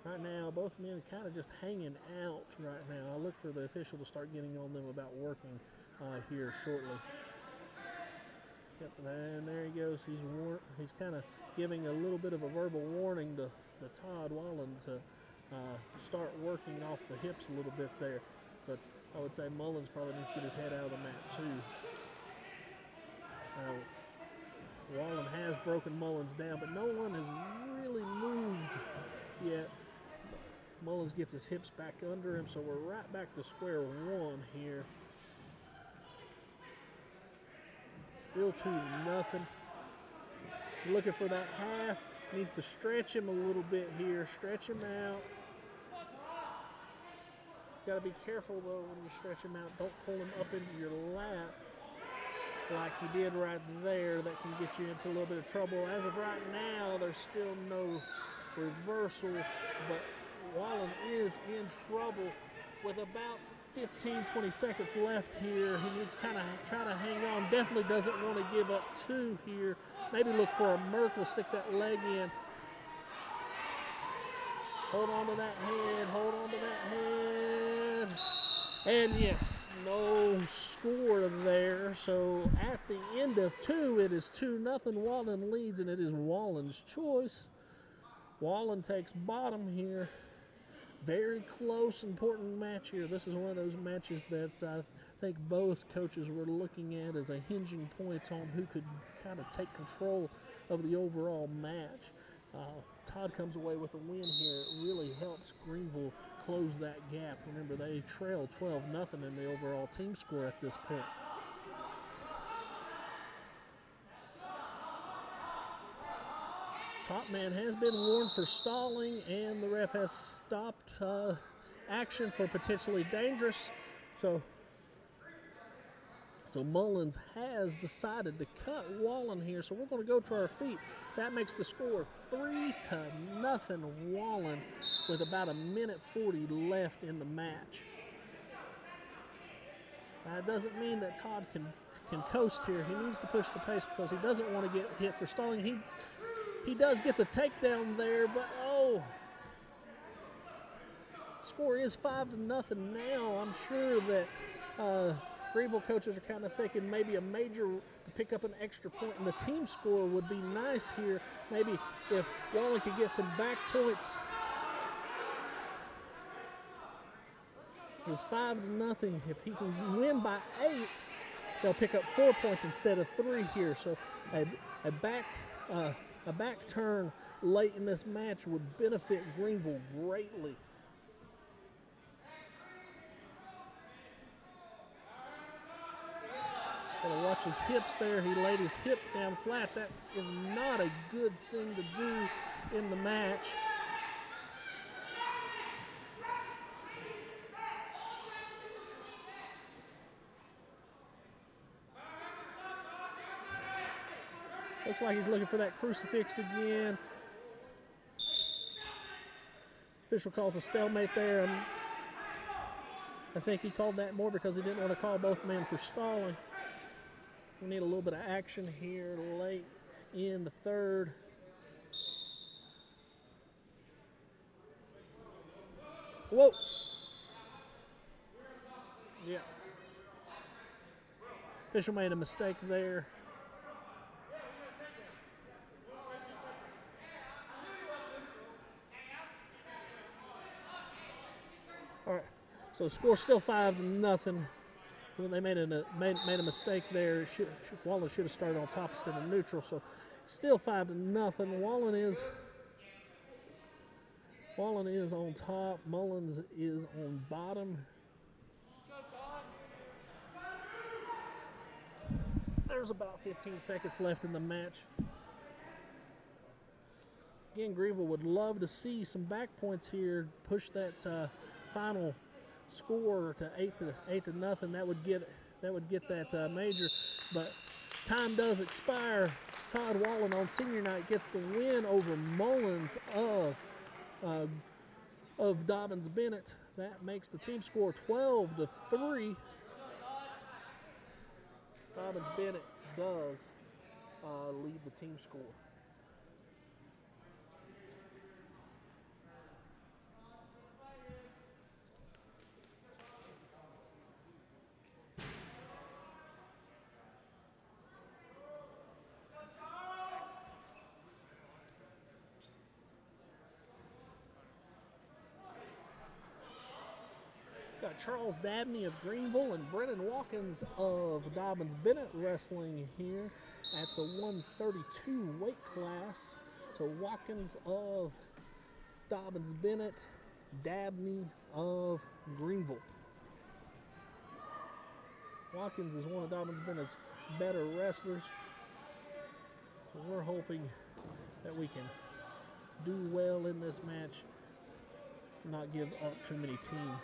Right now, both men kind of just hanging out right now. I look for the official to start getting on them about working here shortly. Yep, and there he goes. He's kind of giving a little bit of a verbal warning to Todd Wallen to start working off the hips a little bit there. But I would say Mullins probably needs to get his head out of the mat too. Wallen has broken Mullins down, but no one has really moved yet. Mullins gets his hips back under him, so we're right back to square one here. Still 2-0. Looking for that half. Needs to stretch him a little bit here. Stretch him out. Got to be careful though when you stretch him out. Don't pull him up into your lap like he did right there. That can get you into a little bit of trouble. As of right now, there's still no reversal, but Wallen is in trouble with about 15-20 seconds left here. He needs to kind of try to hang on. Definitely doesn't want to give up 2 here. Maybe look for a Merkle, stick that leg in. Hold on to that head, hold on to that head. And yes, no score there. So at the end of 2, it is 2-0. Wallen leads, and it is Wallen's choice. Wallen takes bottom here. Very close, important match here. This is one of those matches that I think both coaches were looking at as a hinging point on who could kind of take control of the overall match. Todd comes away with a win here. It really helps Greeneville close that gap. Remember, they trail 12-0 in the overall team score at this point. Top man has been warned for stalling, and the ref has stopped action for potentially dangerous. So Mullins has decided to cut Wallen here. So we're going to go to our feet. That makes the score 3-0 Wallen with about 1:40 left in the match. That doesn't mean that Todd can coast here. He needs to push the pace because he doesn't want to get hit for stalling. He does get the takedown there, but score is 5-0 now. I'm sure that Greeneville coaches are kind of thinking maybe a major to pick up an extra point in the team score would be nice here. Maybe if Wallen could get some back points. It's 5-0. If he can win by 8, they'll pick up 4 points instead of 3 here. So a back turn late in this match would benefit Greeneville greatly. Gotta watch his hips there. He laid his hip down flat. That is not a good thing to do in the match. Looks like he's looking for that crucifix again. Official calls a stalemate there. I think he called that more because he didn't want to call both men for stalling. We need a little bit of action here late in the third. Whoa. Yeah. Official made a mistake there. All right, so score still 5-0. Well, they made a mistake there. Wallen should have started on top instead of neutral. So still 5-0. Wallen is on top. Mullins is on bottom. There's about 15 seconds left in the match. Again, Greeneville would love to see some back points here. Push that final score to 8-0. That would get that major, but time does expire. Todd Wallen on senior night gets the win over Mullins of Dobyns-Bennett. That makes the team score 12-3. Dobyns-Bennett does lead the team score. Got Charles Dabney of Greeneville and Brennan Watkins of Dobyns-Bennett wrestling here at the 132 weight class. So Watkins of Dobyns-Bennett, Dabney of Greeneville. Watkins is one of Dobyns-Bennett's better wrestlers. So we're hoping that we can do well in this match, not give up too many team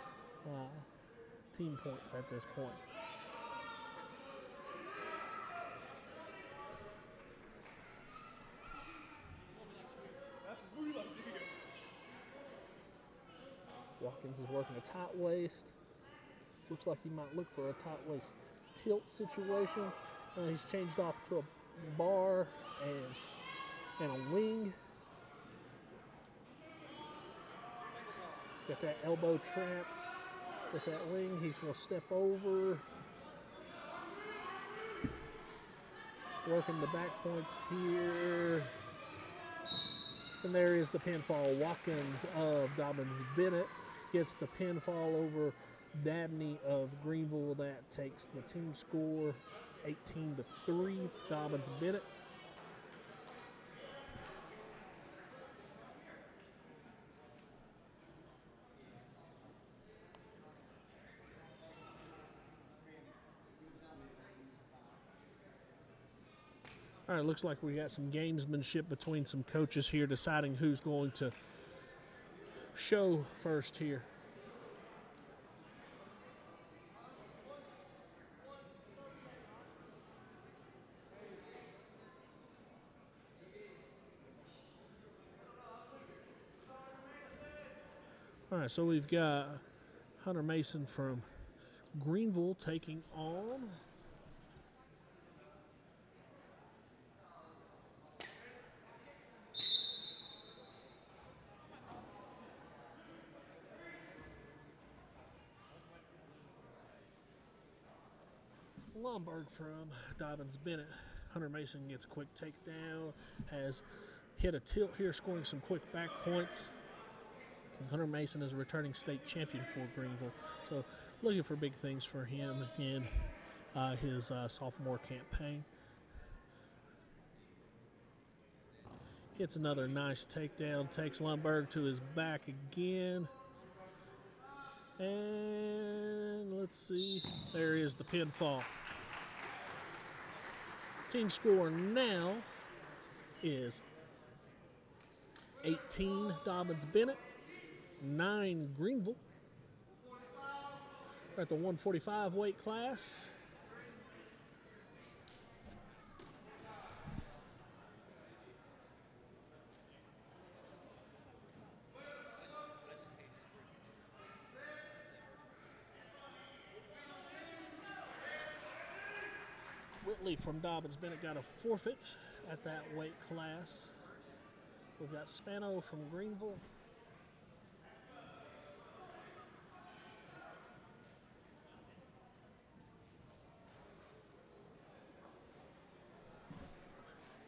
points at this point. Watkins is working a tight waist. Looks like he might look for a tight waist tilt situation. He's changed off to a bar and a wing. Got that elbow trap. With that wing, he's going to step over. Working the back points here. And there is the pinfall. Watkins of Dobyns-Bennett gets the pinfall over Dabney of Greeneville. That takes the team score 18-3, Dobyns-Bennett. All right, looks like we got some gamesmanship between some coaches here deciding who's going to show first here. All right, so we've got Hunter Mason from Greeneville taking on Lomberg from Dobyns-Bennett. Hunter Mason gets a quick takedown, has hit a tilt here, scoring some quick back points. Hunter Mason is a returning state champion for Greeneville, so looking for big things for him in his sophomore campaign. Hits another nice takedown, takes Lomberg to his back again. And let's see, there is the pinfall. Team score now is 18 Dobyns-Bennett, 9 Greeneville. We're at the 145 weight class. Whitley from Dobyns-Bennett got a forfeit at that weight class. We've got Spano from Greeneville.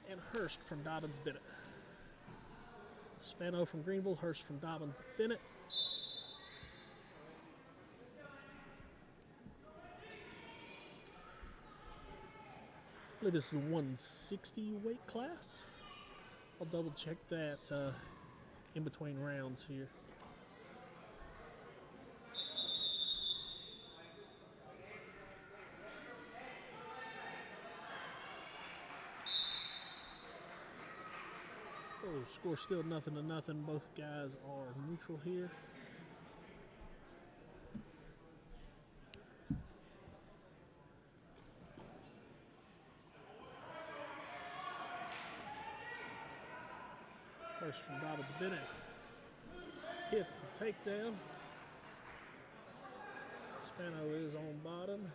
And Hurst from Dobyns-Bennett. Spano from Greeneville, Hurst from Dobyns-Bennett. I believe this is the 160 weight class. I'll double check that in between rounds here. Oh, score still 0-0. Both guys are neutral here. First from Dobyns-Bennett hits the takedown. Spano is on bottom.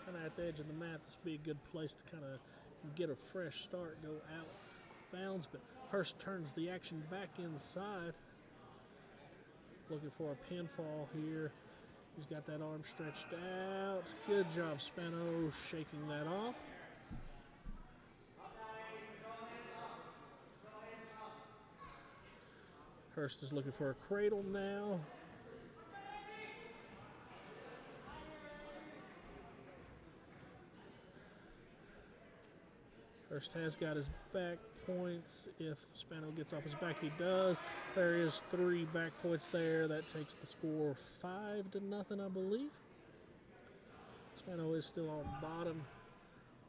Kind of at the edge of the mat. This would be a good place to kind of get a fresh start, go out of bounds, but Hurst turns the action back inside. Looking for a pinfall here. He's got that arm stretched out. Good job, Spano, shaking that off. Hurst is looking for a cradle now. Hurst has got his back points. If Spano gets off his back, he does. There is 3 back points there. That takes the score 5-0, I believe. Spano is still on bottom,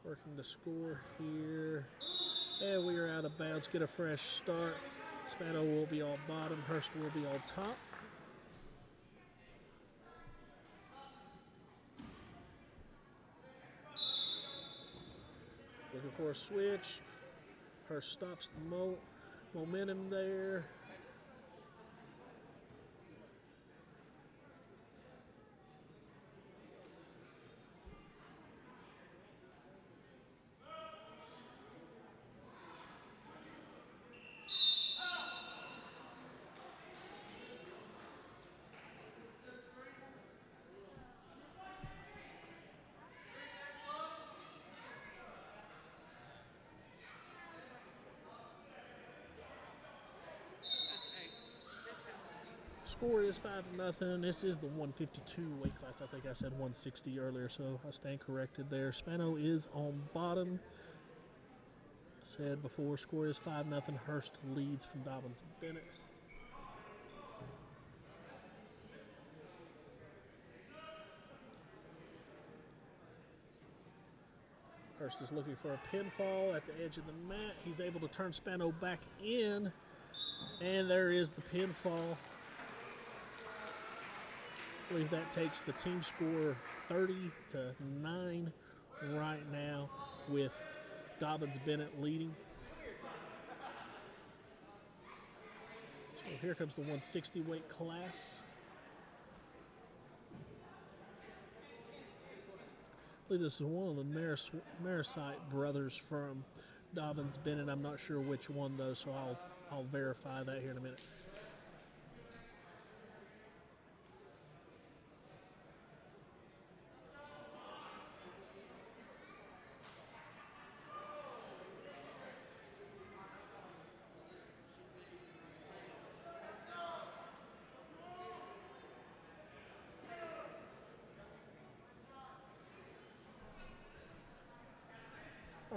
working to score here. And we are out of bounds. Get a fresh start. Spano will be on bottom. Hurst will be on top. Looking for a switch. Hurst stops the momentum there. Score is 5-0. This is the 152 weight class. I think I said 160 earlier, so I stand corrected there. Spano is on bottom. Said before, score is 5-0. Hurst leads from Dobyns-Bennett. Hurst is looking for a pinfall at the edge of the mat. He's able to turn Spano back in, and there is the pinfall. I believe that takes the team score 30-9 right now, with Dobyns-Bennett leading. So here comes the 160 weight class. I believe this is one of the Marisite brothers from Dobyns-Bennett. I'm not sure which one though, so I'll verify that here in a minute.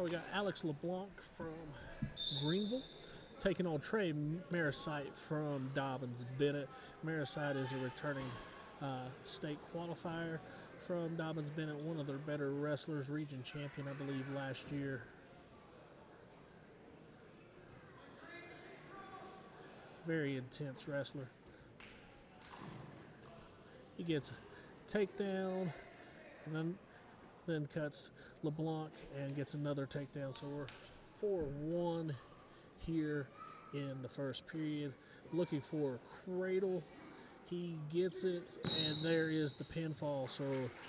We got Alex LeBlanc from Greeneville taking on Trey Marisite from Dobyns-Bennett. Marisite is a returning state qualifier from Dobyns-Bennett, one of their better wrestlers, region champion, I believe, last year. Very intense wrestler. He gets a takedown and then cuts LeBlanc and gets another takedown. So we're 4-1 here in the first period. Looking for a cradle. He gets it, and there is the pinfall. So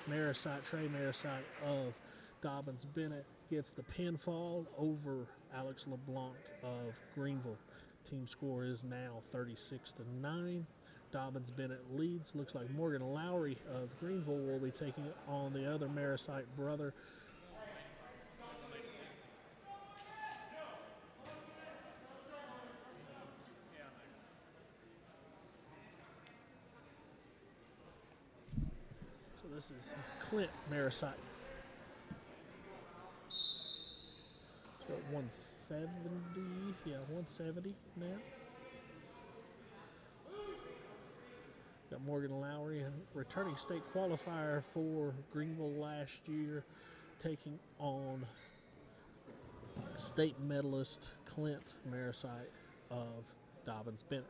Trey Marisite of Dobyns-Bennett gets the pinfall over Alex LeBlanc of Greeneville. Team score is now 36-9. Dobyns-Bennett leads. Looks like Morgan Lowry of Greeneville will be taking on the other Marisite brother. So this is Clint Marisite. He's got 170, 170 now. Got Morgan Lowry, a returning state qualifier for Greeneville last year, taking on state medalist Clint Marisite of Dobyns-Bennett.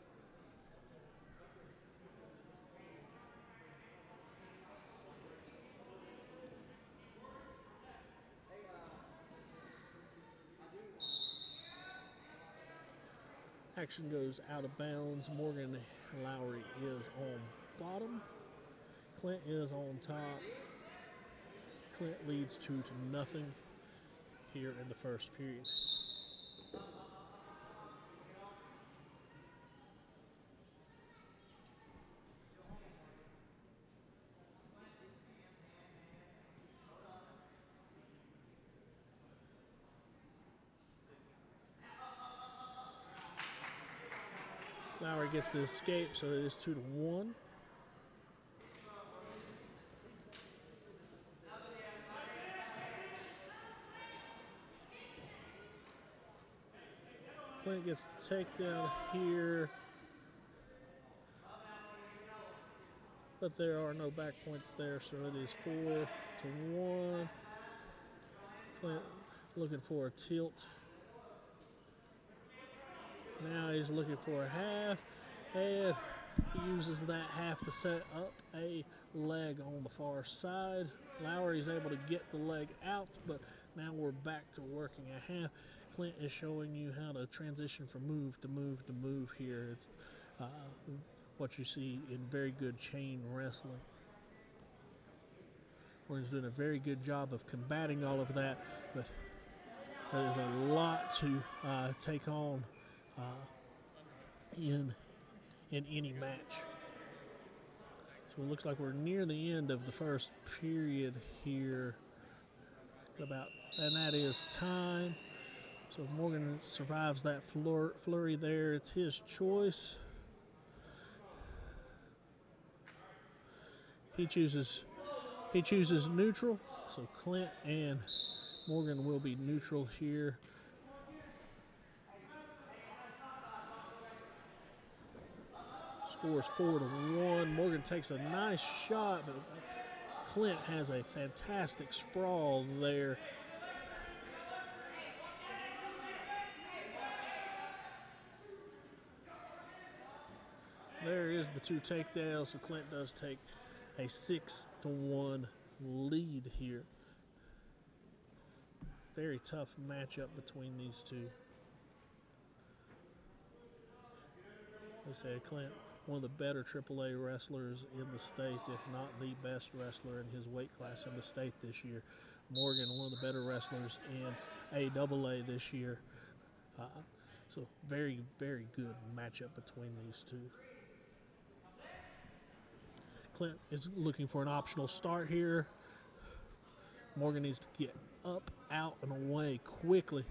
Action goes out of bounds. Morgan Lowry is on bottom. Clint is on top. Clint leads 2-0 here in the first period. Lowry gets the escape, so it is 2-1. Clint gets the takedown here, but there are no back points there, so it is 4-1. Clint looking for a tilt. Now he's looking for a half, and he uses that half to set up a leg on the far side. Lowry's able to get the leg out, but now we're back to working a half. Clint is showing you how to transition from move to move to move here. It's what you see in very good chain wrestling. Morgan's doing a very good job of combating all of that, but that is a lot to take on in any match. So it looks like we're near the end of the first period here, and that is time. So if Morgan survives that flurry there, it's his choice. He chooses neutral, so Clint and Morgan will be neutral here. Scores 4-1. Morgan takes a nice shot, but Clint has a fantastic sprawl there. There is the 2 takedowns, so Clint does take a 6-1 lead here. Very tough matchup between these two. They say Clint, one of the better AAA wrestlers in the state, if not the best wrestler in his weight class in the state this year. Morgan, one of the better wrestlers in AAA this year. So very, very good matchup between these two. Clint is looking for an optional start here. Morgan needs to get up, out, and away quickly.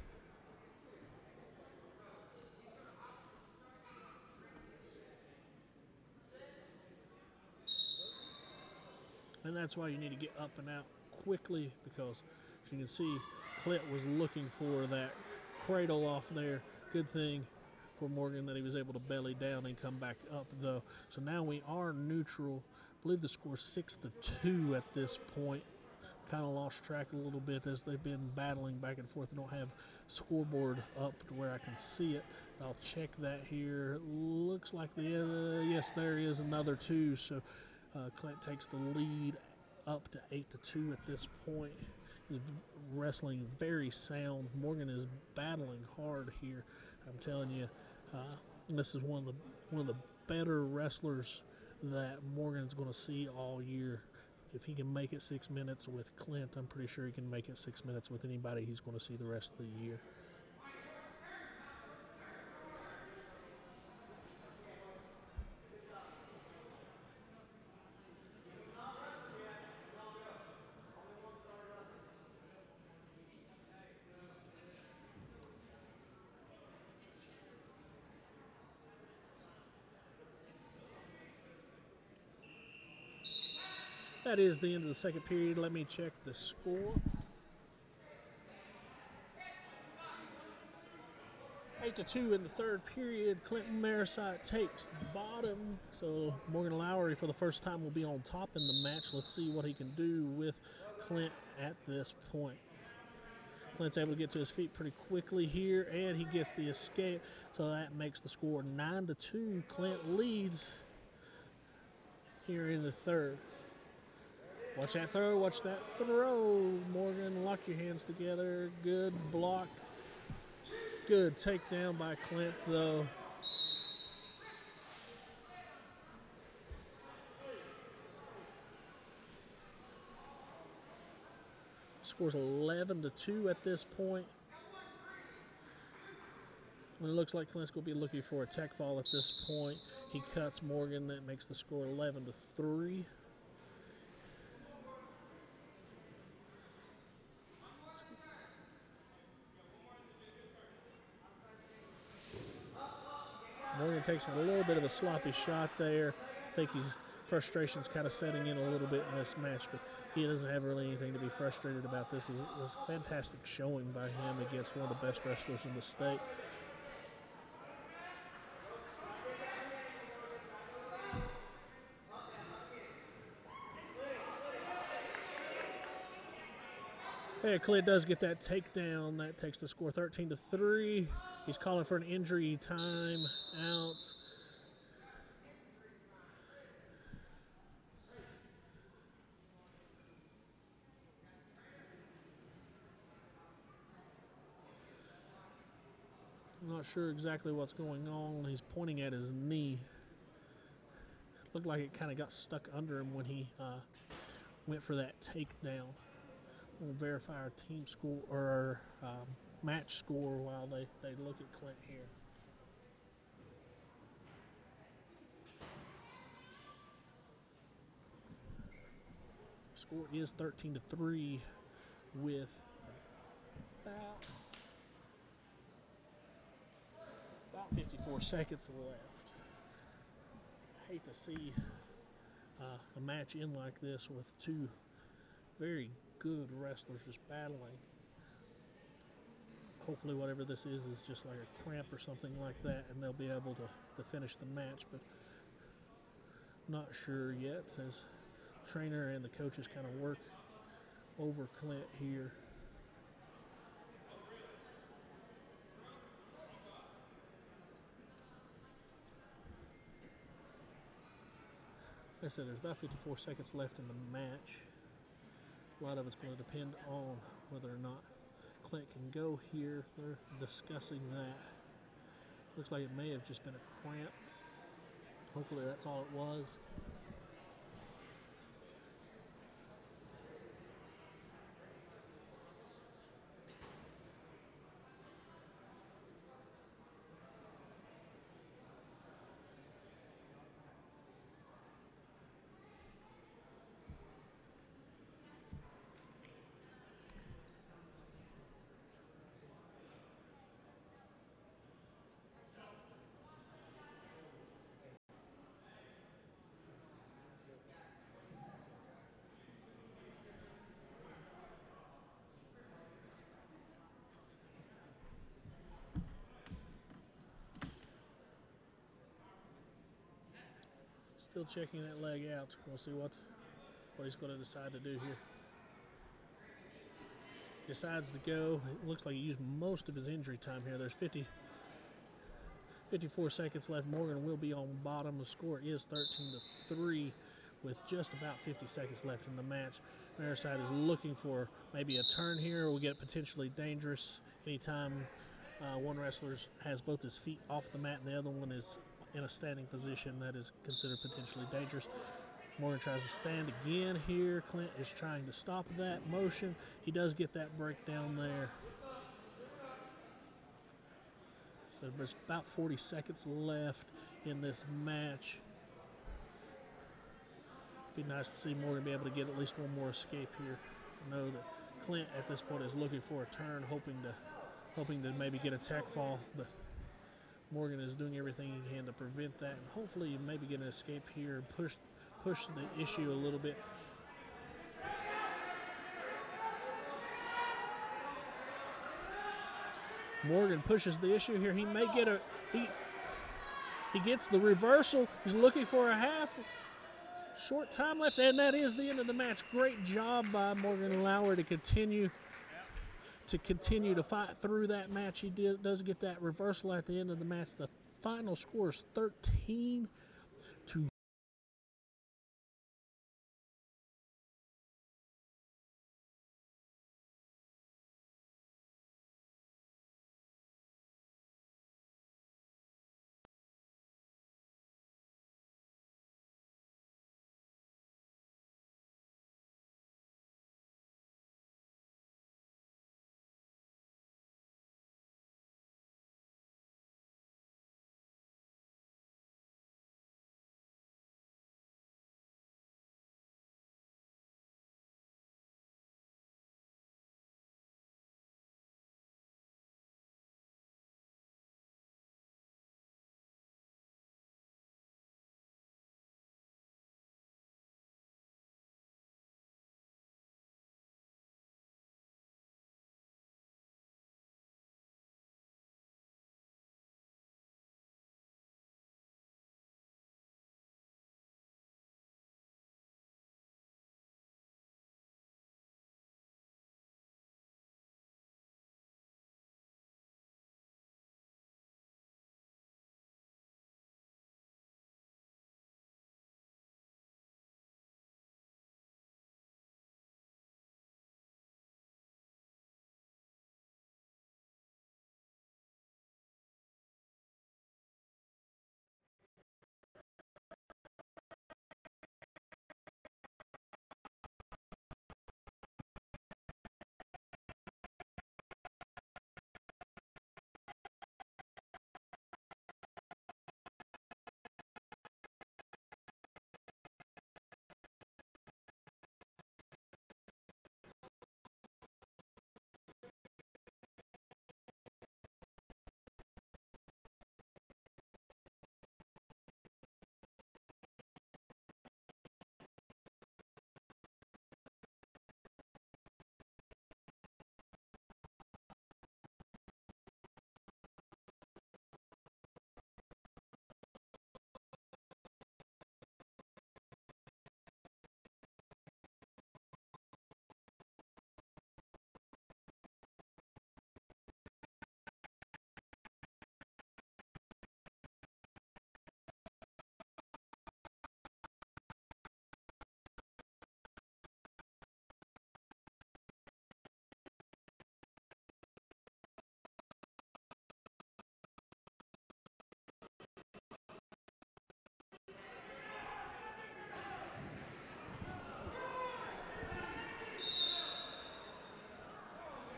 And that's why you need to get up and out quickly, because as you can see, Clint was looking for that cradle off there. Good thing for Morgan that he was able to belly down and come back up, though. So now we are neutral. I believe the score 6-2 at this point. Kind of lost track a little bit as they've been battling back and forth. I don't have scoreboard up to where I can see it. I'll check that here. Looks like yes, there is another 2. So Clint takes the lead up to 8-2 at this point. He's wrestling very sound. Morgan is battling hard here. I'm telling you, this is one of the better wrestlers that Morgan's going to see all year. If he can make it 6 minutes with Clint, I'm pretty sure he can make it 6 minutes with anybody he's going to see the rest of the year. That is the end of the second period. Let me check the score. 8-2 in the third period. Clinton Marisite takes the bottom. So Morgan Lowry for the first time will be on top in the match. Let's see what he can do with Clint at this point. Clint's able to get to his feet pretty quickly here, and he gets the escape. So that makes the score 9-2. Clint leads here in the third. Watch that throw, watch that throw. Morgan, lock your hands together. Good block. Good takedown by Clint, though. Scores 11-2 at this point. And it looks like Clint's going to be looking for a tech fall at this point. He cuts Morgan. That makes the score 11-3. Morgan takes a little bit of a sloppy shot there. I think his frustration's kind of setting in a little bit in this match, but he doesn't have really anything to be frustrated about. This is a fantastic showing by him against one of the best wrestlers in the state. Hey, Clint does get that takedown. That takes the score 13-3. He's calling for an injury time out. I'm not sure exactly what's going on. He's pointing at his knee. Looked like it kind of got stuck under him when he went for that takedown. We'll verify our team score or our match score while they look at Clint here. Score is 13-3 with about 54 seconds left. I hate to see a match in like this with two very good wrestlers just battling. Hopefully whatever this is just like a cramp or something like that, and they'll be able to finish the match, but not sure yet as trainer and the coaches kind of work over Clint here. Like I said, there's about 54 seconds left in the match. A lot of it's going to depend on whether or not Clint can go here. They're discussing that. Looks like it may have just been a cramp. Hopefully that's all it was. Still checking that leg out. We'll see what he's going to decide to do here. Decides to go. It looks like he used most of his injury time here. There's 54 seconds left. Morgan will be on bottom. The score is 13-3 with just about 50 seconds left in the match. Mariside is looking for maybe a turn here. Will get potentially dangerous anytime one wrestler has both his feet off the mat and the other one is in a standing position. That is considered potentially dangerous. Morgan tries to stand again here. Clint is trying to stop that motion. He does get that breakdown there. So there's about 40 seconds left in this match. Be nice to see Morgan be able to get at least one more escape here. I know that Clint at this point is looking for a turn, hoping to maybe get a tech fall, but Morgan is doing everything he can to prevent that, and hopefully maybe get an escape here and push the issue a little bit. Morgan pushes the issue here. He may get he gets the reversal. He's looking for a half. Short time left, and that is the end of the match. Great job by Morgan Lauer to continue to fight through that match. He does get that reversal at the end of the match. The final score is 13-3.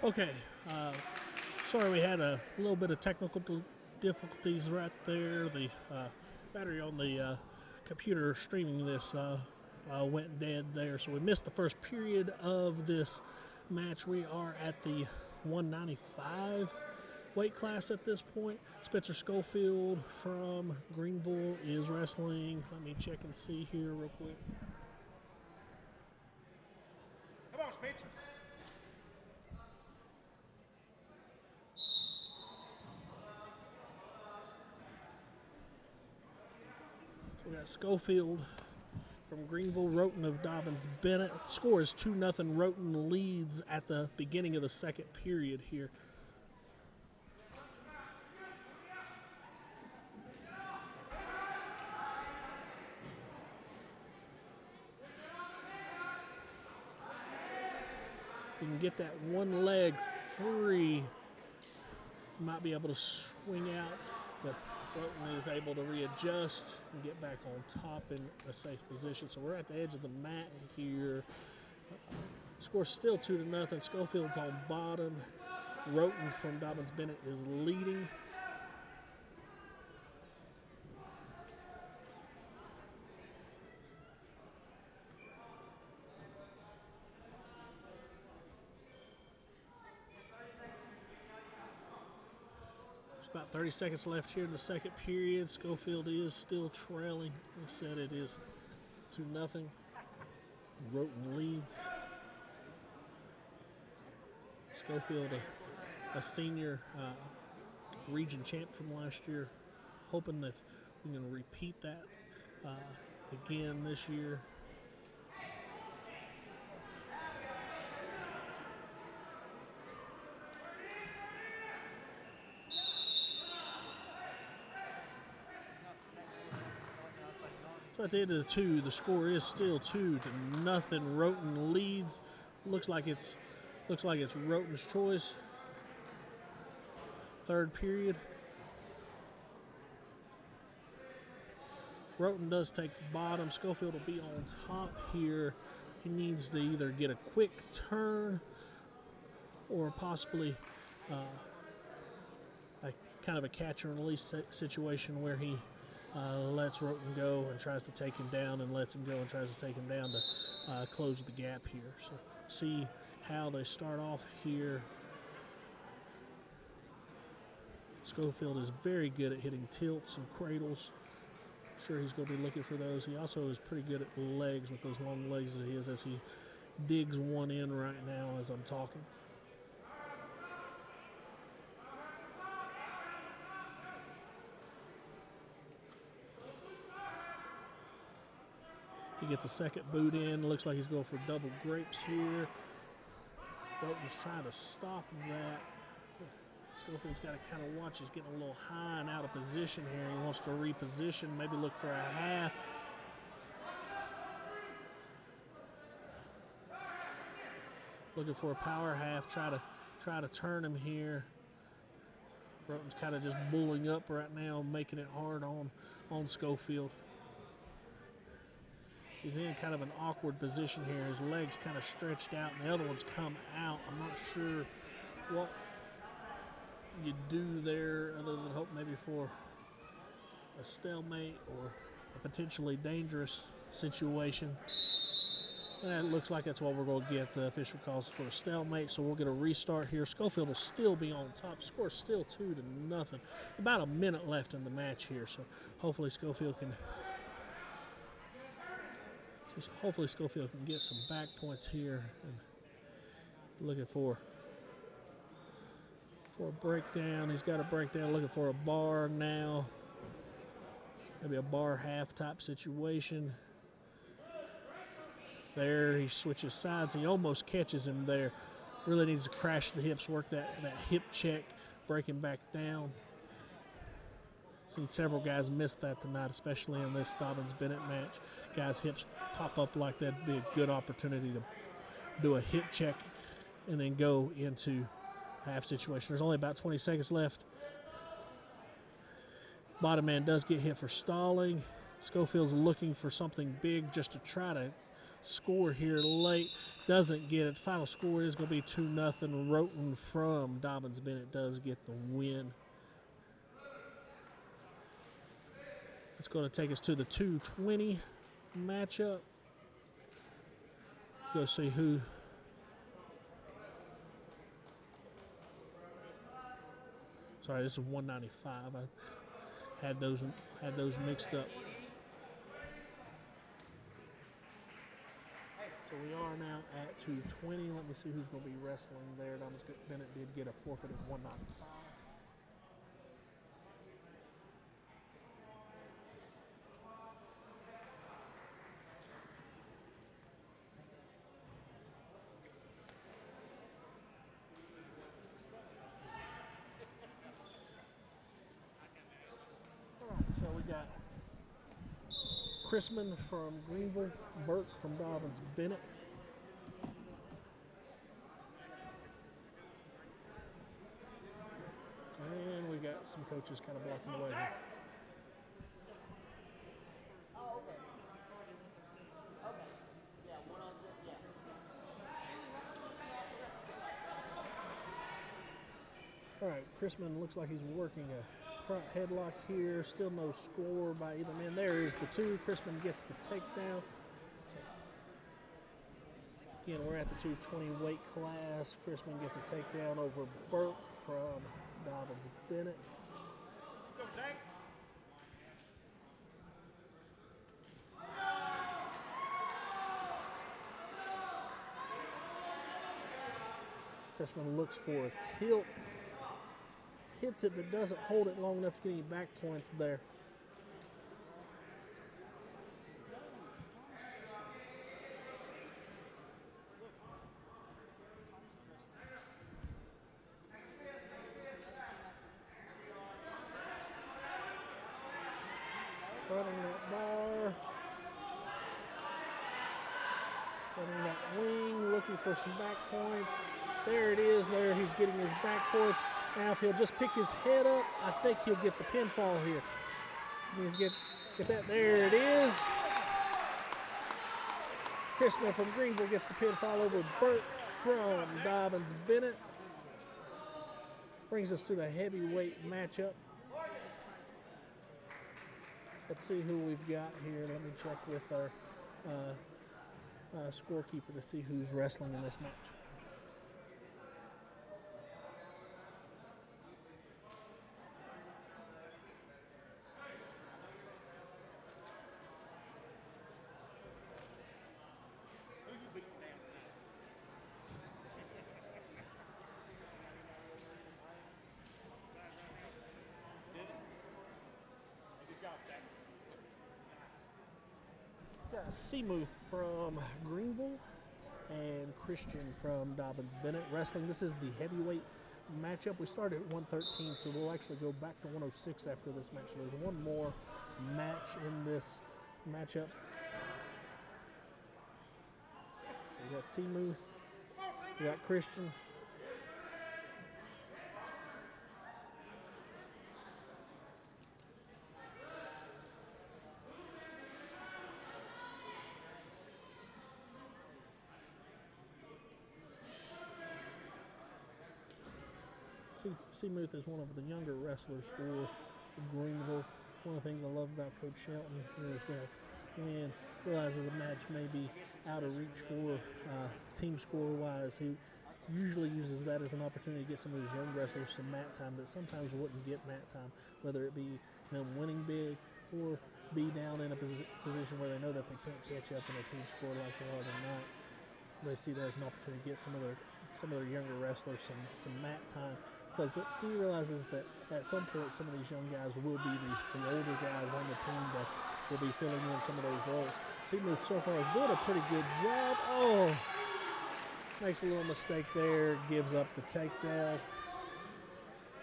Okay, sorry we had a little bit of technical difficulties right there. The battery on the computer streaming this went dead there, so we missed the first period of this match. We are at the 195 weight class at this point. Spencer Schofield from Greeneville is wrestling. Let me check and see here real quick. Come on, Spencer. We got Schofield from Greeneville, Roten of Dobyns-Bennett. The score is 2-0. Roten leads at the beginning of the second period here. You can get that one leg free. You might be able to swing out, but Roten is able to readjust and get back on top in a safe position. So we're at the edge of the mat here. Score's still 2-0. Schofield's on bottom. Roten from Dobyns-Bennett is leading. About 30 seconds left here in the second period. Schofield is still trailing. We said it is 2-0. Roten leads. Schofield, a senior region champ from last year, hoping that we're going to repeat that again this year. So at the end of the two, the score is still 2-0. Roten leads. Looks like it's Roten's choice. Third period. Roten does take bottom. Schofield will be on top here. He needs to either get a quick turn or possibly a kind of a catch and release situation where he lets Roten go and tries to take him down, and lets him go and tries to take him down to close the gap here. So see how they start off here. Schofield is very good at hitting tilts and cradles. I'm sure he's going to be looking for those. He also is pretty good at legs with those long legs that he has, as he digs one in right now as I'm talking. He gets a second boot in. Looks like he's going for double grapes here. Roten's trying to stop that. Schofield's got to kind of watch. He's getting a little high and out of position here. He wants to reposition, maybe look for a half. Looking for a power half. Try to turn him here. Roten's kind of just bulling up right now, making it hard on Schofield. He's in kind of an awkward position here. His legs kind of stretched out, and the other one's come out. I'm not sure what you do there other than hope maybe for a stalemate or a potentially dangerous situation. And it looks like that's what we're going to get. The official calls for a stalemate, so we'll get a restart here. Schofield will still be on top. Score still 2-0. About a minute left in the match here, so hopefully Schofield can get some back points here. And looking for a breakdown. He's got a breakdown. Looking for a bar now. Maybe a bar half type situation. There, he switches sides. He almost catches him there. Really needs to crash the hips, work that hip check, break him back down. Seen several guys miss that tonight, especially in this Dobyns-Bennett match. Guys' hips pop up like that. Would be a good opportunity to do a hip check and then go into half situation. There's only about 20 seconds left. Bottom man does get hit for stalling. Schofield's looking for something big just to try to score here late. Doesn't get it. Final score is going to be 2-0. Roten from Dobyns-Bennett does get the win. It's going to take us to the 2:20 matchup. Go see who. Sorry, this is 195. I had those mixed up. So we are now at 2:20. Let me see who's going to be wrestling there. Dobyns-Bennett did get a forfeit at 195. So we got Chrisman from Greeneville, Burke from Dobyns-Bennett. And we got some coaches kind of blocking the way here. All right, Chrisman looks like he's working a front headlock here. Still no score by either man. There is the 2. Chrisman gets the takedown. Again, we're at the 220 weight class. Chrisman gets a takedown over Burke from Dobyns-Bennett. Chrisman looks for a tilt. Hits it but doesn't hold it long enough to get any back points there. Running that bar. Running that wing, looking for some back points. There it is there. He's getting his back points. Now if he'll just pick his head up, I think he'll get the pinfall here. He's get that. There it is. Chrisman from Greeneville gets the pinfall over Burke from Dobyns-Bennett. Brings us to the heavyweight matchup. Let's see who we've got here. Let me check with our scorekeeper to see who's wrestling in this match. Seamuth from Greeneville and Christian from Dobyns-Bennett wrestling. This is the heavyweight matchup. We started at 113, so we'll actually go back to 106 after this match. So there's one more match in this matchup. So we got Seamuth, we got Christian. Seamuth is one of the younger wrestlers for Greeneville. One of the things I love about Coach Shelton is that when he realizes a match may be out of reach for team score-wise, he usually uses that as an opportunity to get some of these young wrestlers some mat time that sometimes wouldn't get mat time, whether it be them winning big or be down in a position where they know that they can't catch up in a team score like they are tonight. They see that as an opportunity to get some of their younger wrestlers some mat time. Because he realizes that at some point some of these young guys will be the older guys on the team that will be filling in some of those roles. Seamuth so far is doing a pretty good job. Oh, makes a little mistake there, gives up the takedown.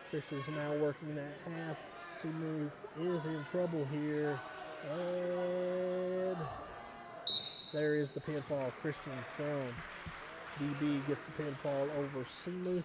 Christian's now working that half. Seamuth is in trouble here. And there is the pinfall. Christian from DB gets the pinfall over Seamuth.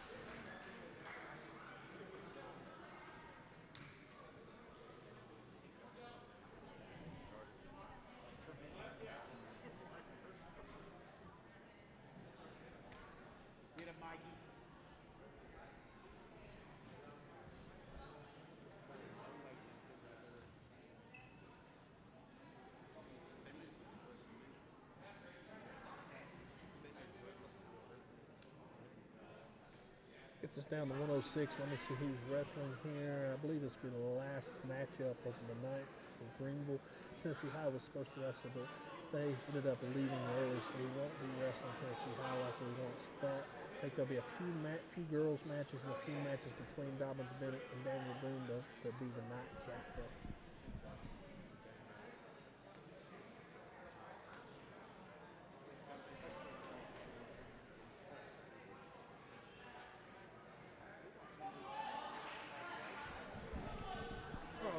Gets us down to 106. Let me see who's wrestling here. I believe this will be the last matchup of the night for Greeneville. Tennessee High was supposed to wrestle, but they ended up leaving early, so we won't be wrestling Tennessee High like we once thought. I think there'll be a few girls matches and a few matches between Dobyns-Bennett and Daniel Boone to be the nightcap.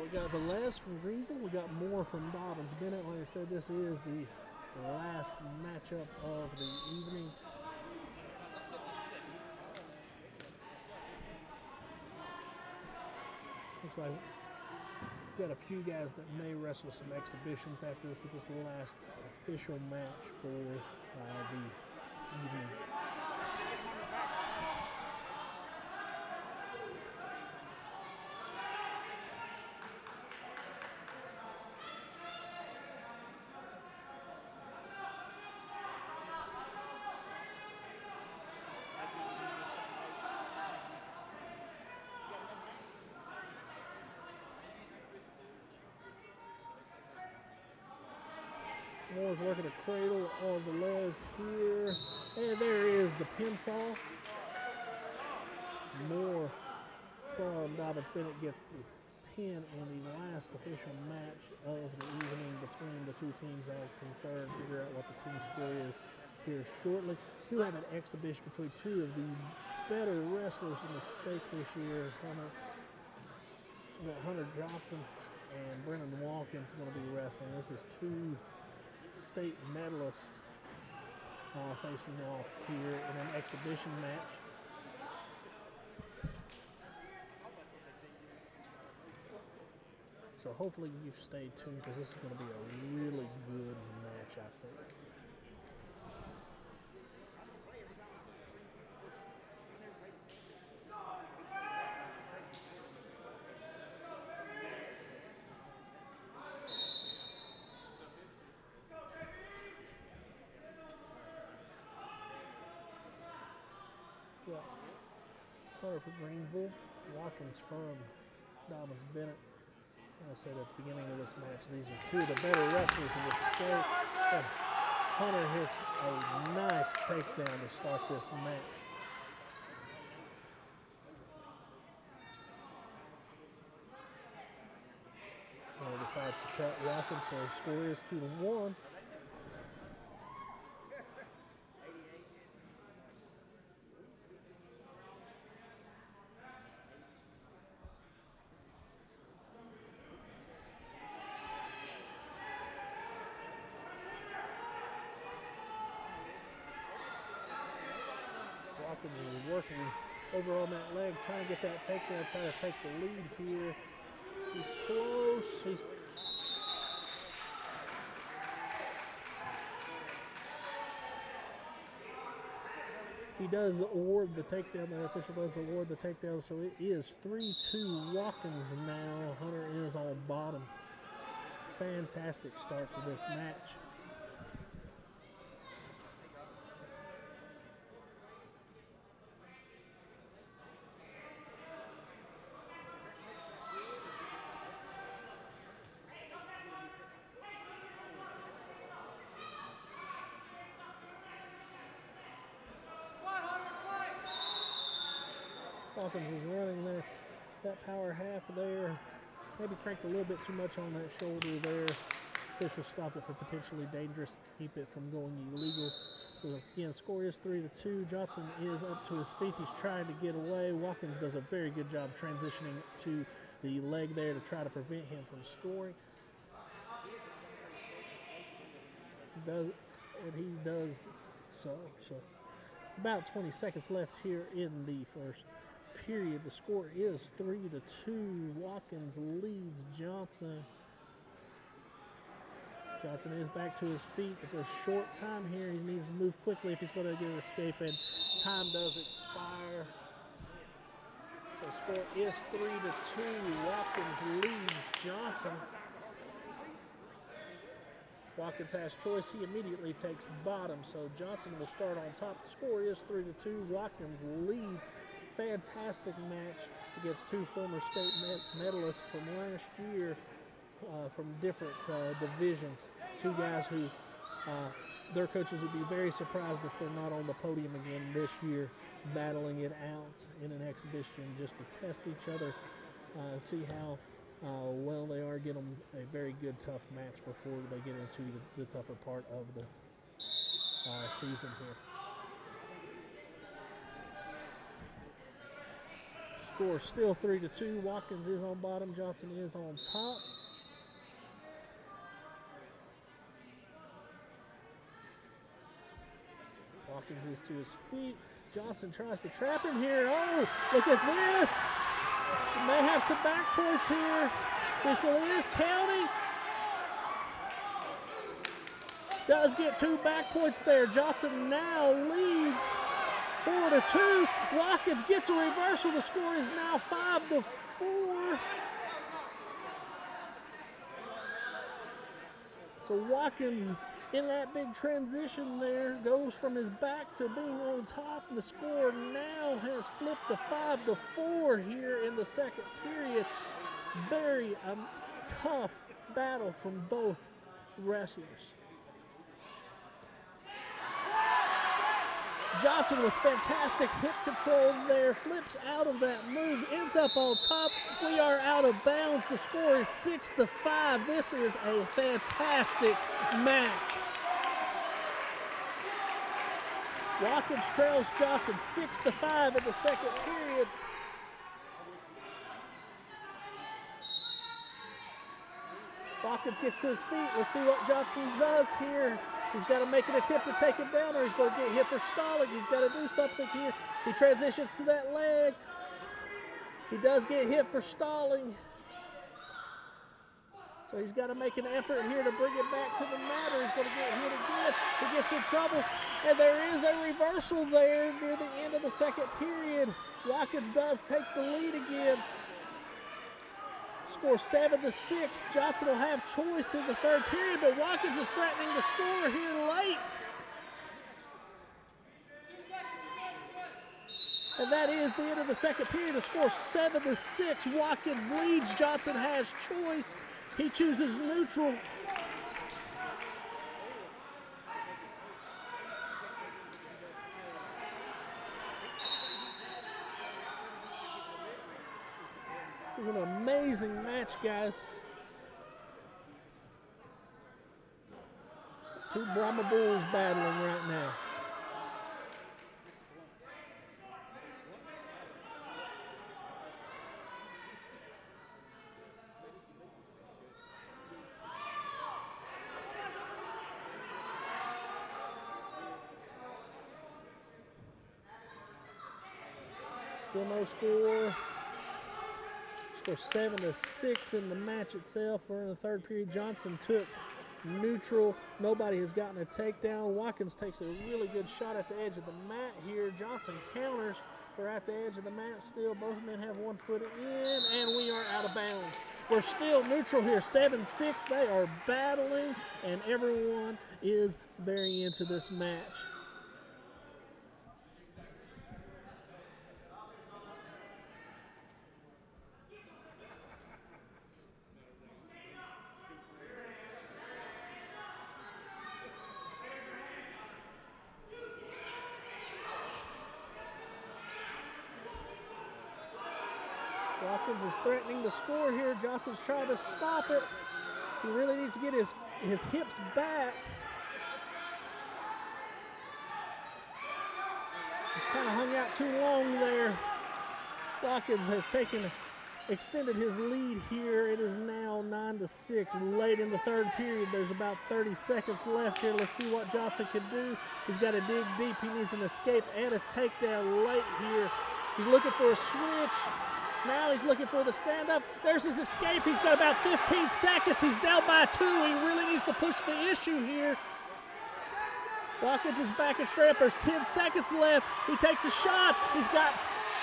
We got the last from Greeneville. We got more from Dobyns-Bennett. Like I said, this is the last matchup of the evening. Looks like we've got a few guys that may wrestle some exhibitions after this, but this is the last official match for the evening. Moore's working a cradle of the Les here. And there is the pinfall. Moore from Dobyns-Bennett gets the pin in the last official match of the evening between the two teams. I'll confer and figure out what the team score is here shortly. We do have an exhibition between two of the better wrestlers in the state this year. Hunter Johnson and Brennan Watkins going to be wrestling. This is two state medalists facing off here in an exhibition match. So hopefully you stay tuned because this is going to be a really good match, I think. Hunter for Greeneville, Watkins from Dobyns-Bennett. I said at the beginning of this match, these are two of the better wrestlers in the state. And Hunter hits a nice takedown to start this match. Hunter decides to cut Watkins, so the score is 2-1. Watkins is working over on that leg, trying to get that takedown, trying to take the lead here. He's close. He does award the takedown. That official does award the takedown, so it is 3-2 Watkins now. Hunter is on bottom. Fantastic start to this match. Watkins is running there, that power half there, maybe cranked a little bit too much on that shoulder there. Official stopped it for potentially dangerous to keep it from going illegal. So again, score is 3-2. Johnson is up to his feet. He's trying to get away. Watkins does a very good job transitioning to the leg there to try to prevent him from scoring. He does so. About 20 seconds left here in the first period. The score is 3-2. Watkins leads Johnson. Johnson is back to his feet, but there's short time here. He needs to move quickly if he's going to get an escape, and time does expire. So score is 3-2. Watkins leads Johnson. Watkins has choice. He immediately takes bottom, so Johnson will start on top. The score is 3-2. Watkins leads fantastic match against two former state medalists from last year from different divisions. Two guys who their coaches would be very surprised if they're not on the podium again this year, battling it out in an exhibition just to test each other, see how well they are, get them a very good, tough match before they get into the tougher part of the season here. Score still 3-2. Watkins is on bottom, Johnson is on top. Watkins is to his feet. Johnson tries to trap him here. Oh, look at this. He may have some back points here. Official is counting. Does get 2 back points there. Johnson now leads 4-2. Watkins gets a reversal. The score is now 5-4. So Watkins, in that big transition there, goes from his back to being on top. The score now has flipped to 5-4 here in the second period. Very tough battle from both wrestlers. Johnson with fantastic hip control there, flips out of that move, ends up on top. We are out of bounds. The score is 6-5. This is a fantastic match. Watkins trails Johnson 6-5 in the second period. Watkins gets to his feet. Let's see what Johnson does here. He's got to make an attempt to take him down, or he's going to get hit for stalling. He's got to do something here. He transitions to that leg. He does get hit for stalling. So he's got to make an effort here to bring it back to the mat, or he's going to get hit again. He gets in trouble, and there is a reversal there near the end of the second period. Watkins does take the lead again. Score 7-6. Johnson will have choice in the third period, but Watkins is threatening to score here late. And that is the end of the second period. The score 7-6. Watkins leads. Johnson has choice. He chooses neutral. This is an amazing match, guys. Two Brahma Bulls battling right now. Still no score. Score 7-6 in the match itself. We're in the third period. Johnson took neutral. Nobody has gotten a takedown. Watkins takes a really good shot at the edge of the mat here. Johnson counters. We're at the edge of the mat still. Both men have 1 foot in, and we are out of bounds. We're still neutral here, 7-6. They are battling, and everyone is very into this match. Watkins is threatening to score here. Johnson's trying to stop it. He really needs to get his hips back. He's kind of hung out too long there. Watkins has extended his lead here. It is now 9-6. Late in the third period. There's about 30 seconds left here. Let's see what Johnson can do. He's got to dig deep. He needs an escape and a takedown late here. He's looking for a switch. Now he's looking for the stand-up. There's his escape. He's got about 15 seconds. He's down by 2. He really needs to push the issue here. Watkins is back and straight up. There's 10 seconds left. He takes a shot. He's got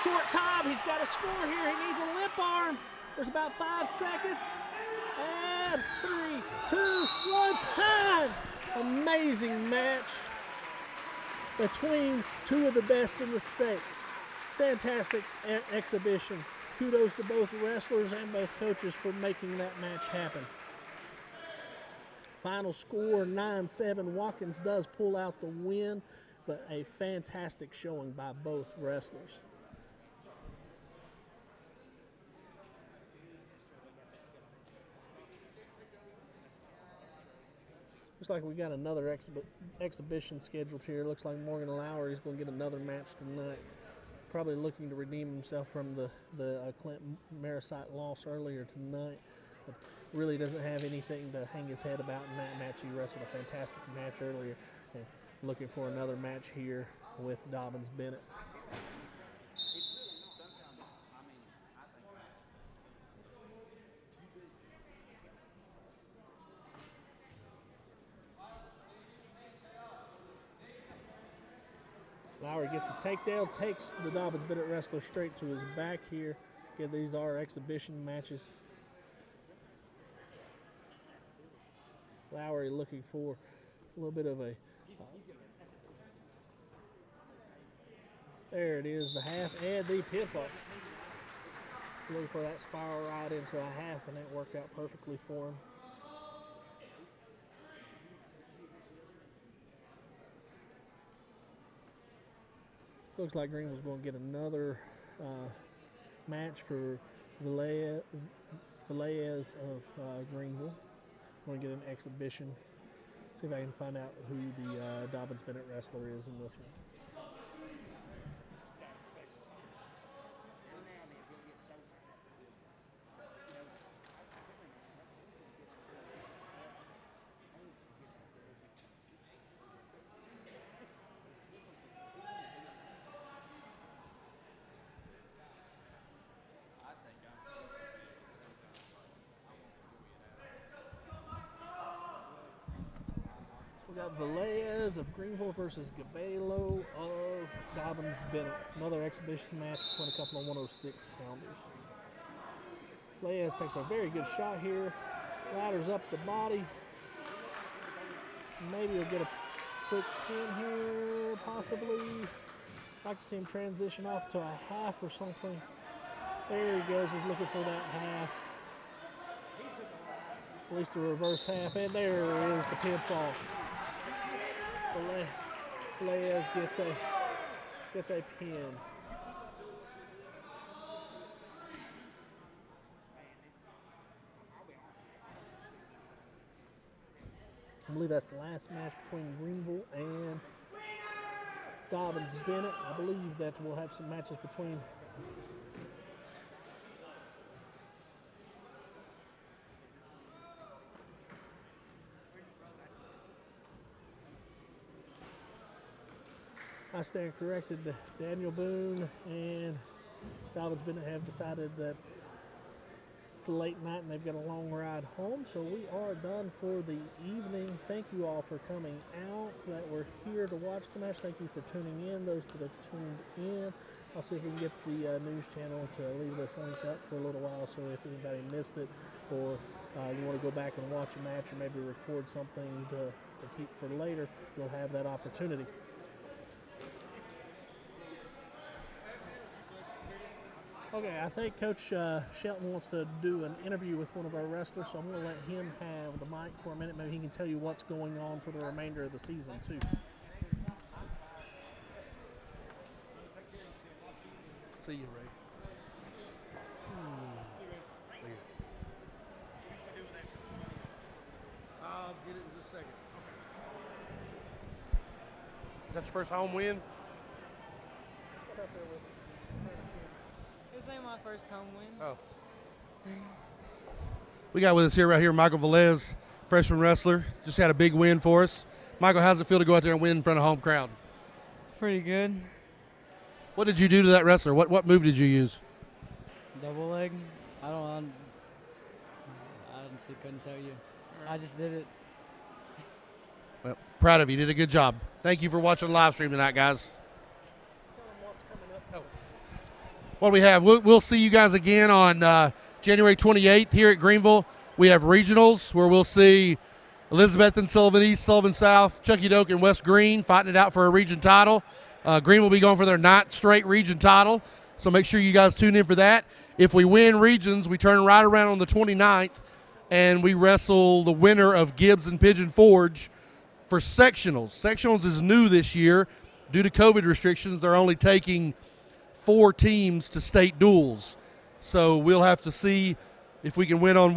short time. He's got to score here. He needs a lip arm. There's about 5 seconds. And 3, 2, 1, time. Amazing match between two of the best in the state. Fantastic exhibition. Kudos to both wrestlers and both coaches for making that match happen. Final score 9-7. Watkins does pull out the win, but a fantastic showing by both wrestlers. Looks like we got another exhibition scheduled here. Looks like Morgan Lowry is going to get another match tonight. Probably looking to redeem himself from the Clinton Marisite loss earlier tonight. But really doesn't have anything to hang his head about in that match. He wrestled a fantastic match earlier. And looking for another match here with Dobyns-Bennett. Lowry gets a takedown, takes the Dobyns-Bennett wrestler straight to his back here. Again, these are exhibition matches. Lowry looking for a little bit of a... there it is, the half and the pinfall. Looking for that spiral right into a half, and that worked out perfectly for him. Looks like Greeneville's going to get another match for Velez of Greeneville. Going to get an exhibition. See if I can find out who the Dobyns-Bennett wrestler is in this one. We got Velez of Greeneville versus Gabello of Dobyns-Bennett. Another exhibition match between a couple of 106-pounders. Velez takes a very good shot here. Ladders up the body. Maybe he'll get a quick pin here, possibly. I'd like to see him transition off to a half or something. There he goes, he's looking for that half. At least a reverse half, and there is the pinfall. Velez gets a pin. I believe that's the last match between Greeneville and Dobyns-Bennett. I believe that we'll have some matches between I stand corrected. Daniel Boone and Dobyns-Bennett have decided that it's late night and they've got a long ride home, so we are done for the evening. Thank you all for coming out, that were here to watch the match. Thank you for tuning in, those that have tuned in. I'll see if we can get the news channel to leave this link up for a little while, so if anybody missed it or you want to go back and watch a match or maybe record something to keep for later, you'll have that opportunity. Okay, I think Coach Shelton wants to do an interview with one of our wrestlers, so I'm going to let him have the mic for a minute. Maybe he can tell you what's going on for the remainder of the season, too. See you, Ray. I'll get it in just a second. Is that your first home win? This ain't my first home win. Oh. We got with us here, right here, Michael Velez, freshman wrestler. Just had a big win for us. Michael, how's it feel to go out there and win in front of home crowd? Pretty good. What did you do to that wrestler? What move did you use? Double leg. I honestly couldn't tell you. I just did it. Well, proud of you. You did a good job. Thank you for watching the live stream tonight, guys. What we have, we'll see you guys again on January 28th here at Greeneville. We have regionals where we'll see Elizabeth and Sullivan East, Sullivan South, Chucky Doak, and West Green fighting it out for a region title. Greeneville will be going for their 9th straight region title, so make sure you guys tune in for that. If we win regions, we turn right around on the 29th, and we wrestle the winner of Gibbs and Pigeon Forge for sectionals. Sectionals is new this year. Due to COVID restrictions, they're only taking 4 teams to state duels. So we'll have to see if we can win on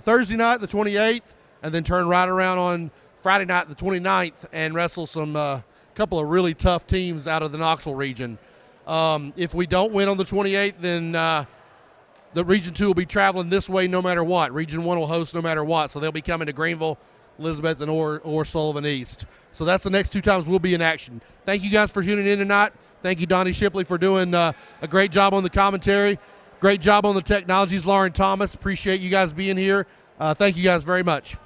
Thursday night, the 28th, and then turn right around on Friday night, the 29th, and wrestle some couple of really tough teams out of the Knoxville region. If we don't win on the 28th, then the Region 2 will be traveling this way no matter what. Region 1 will host no matter what. So they'll be coming to Greeneville, Elizabeth, and or Sullivan East. So that's the next 2 times we'll be in action. Thank you guys for tuning in tonight. Thank you, Donnie Shipley, for doing a great job on the commentary. Great job on the technologies, Lauren Thomas. Appreciate you guys being here. Thank you guys very much.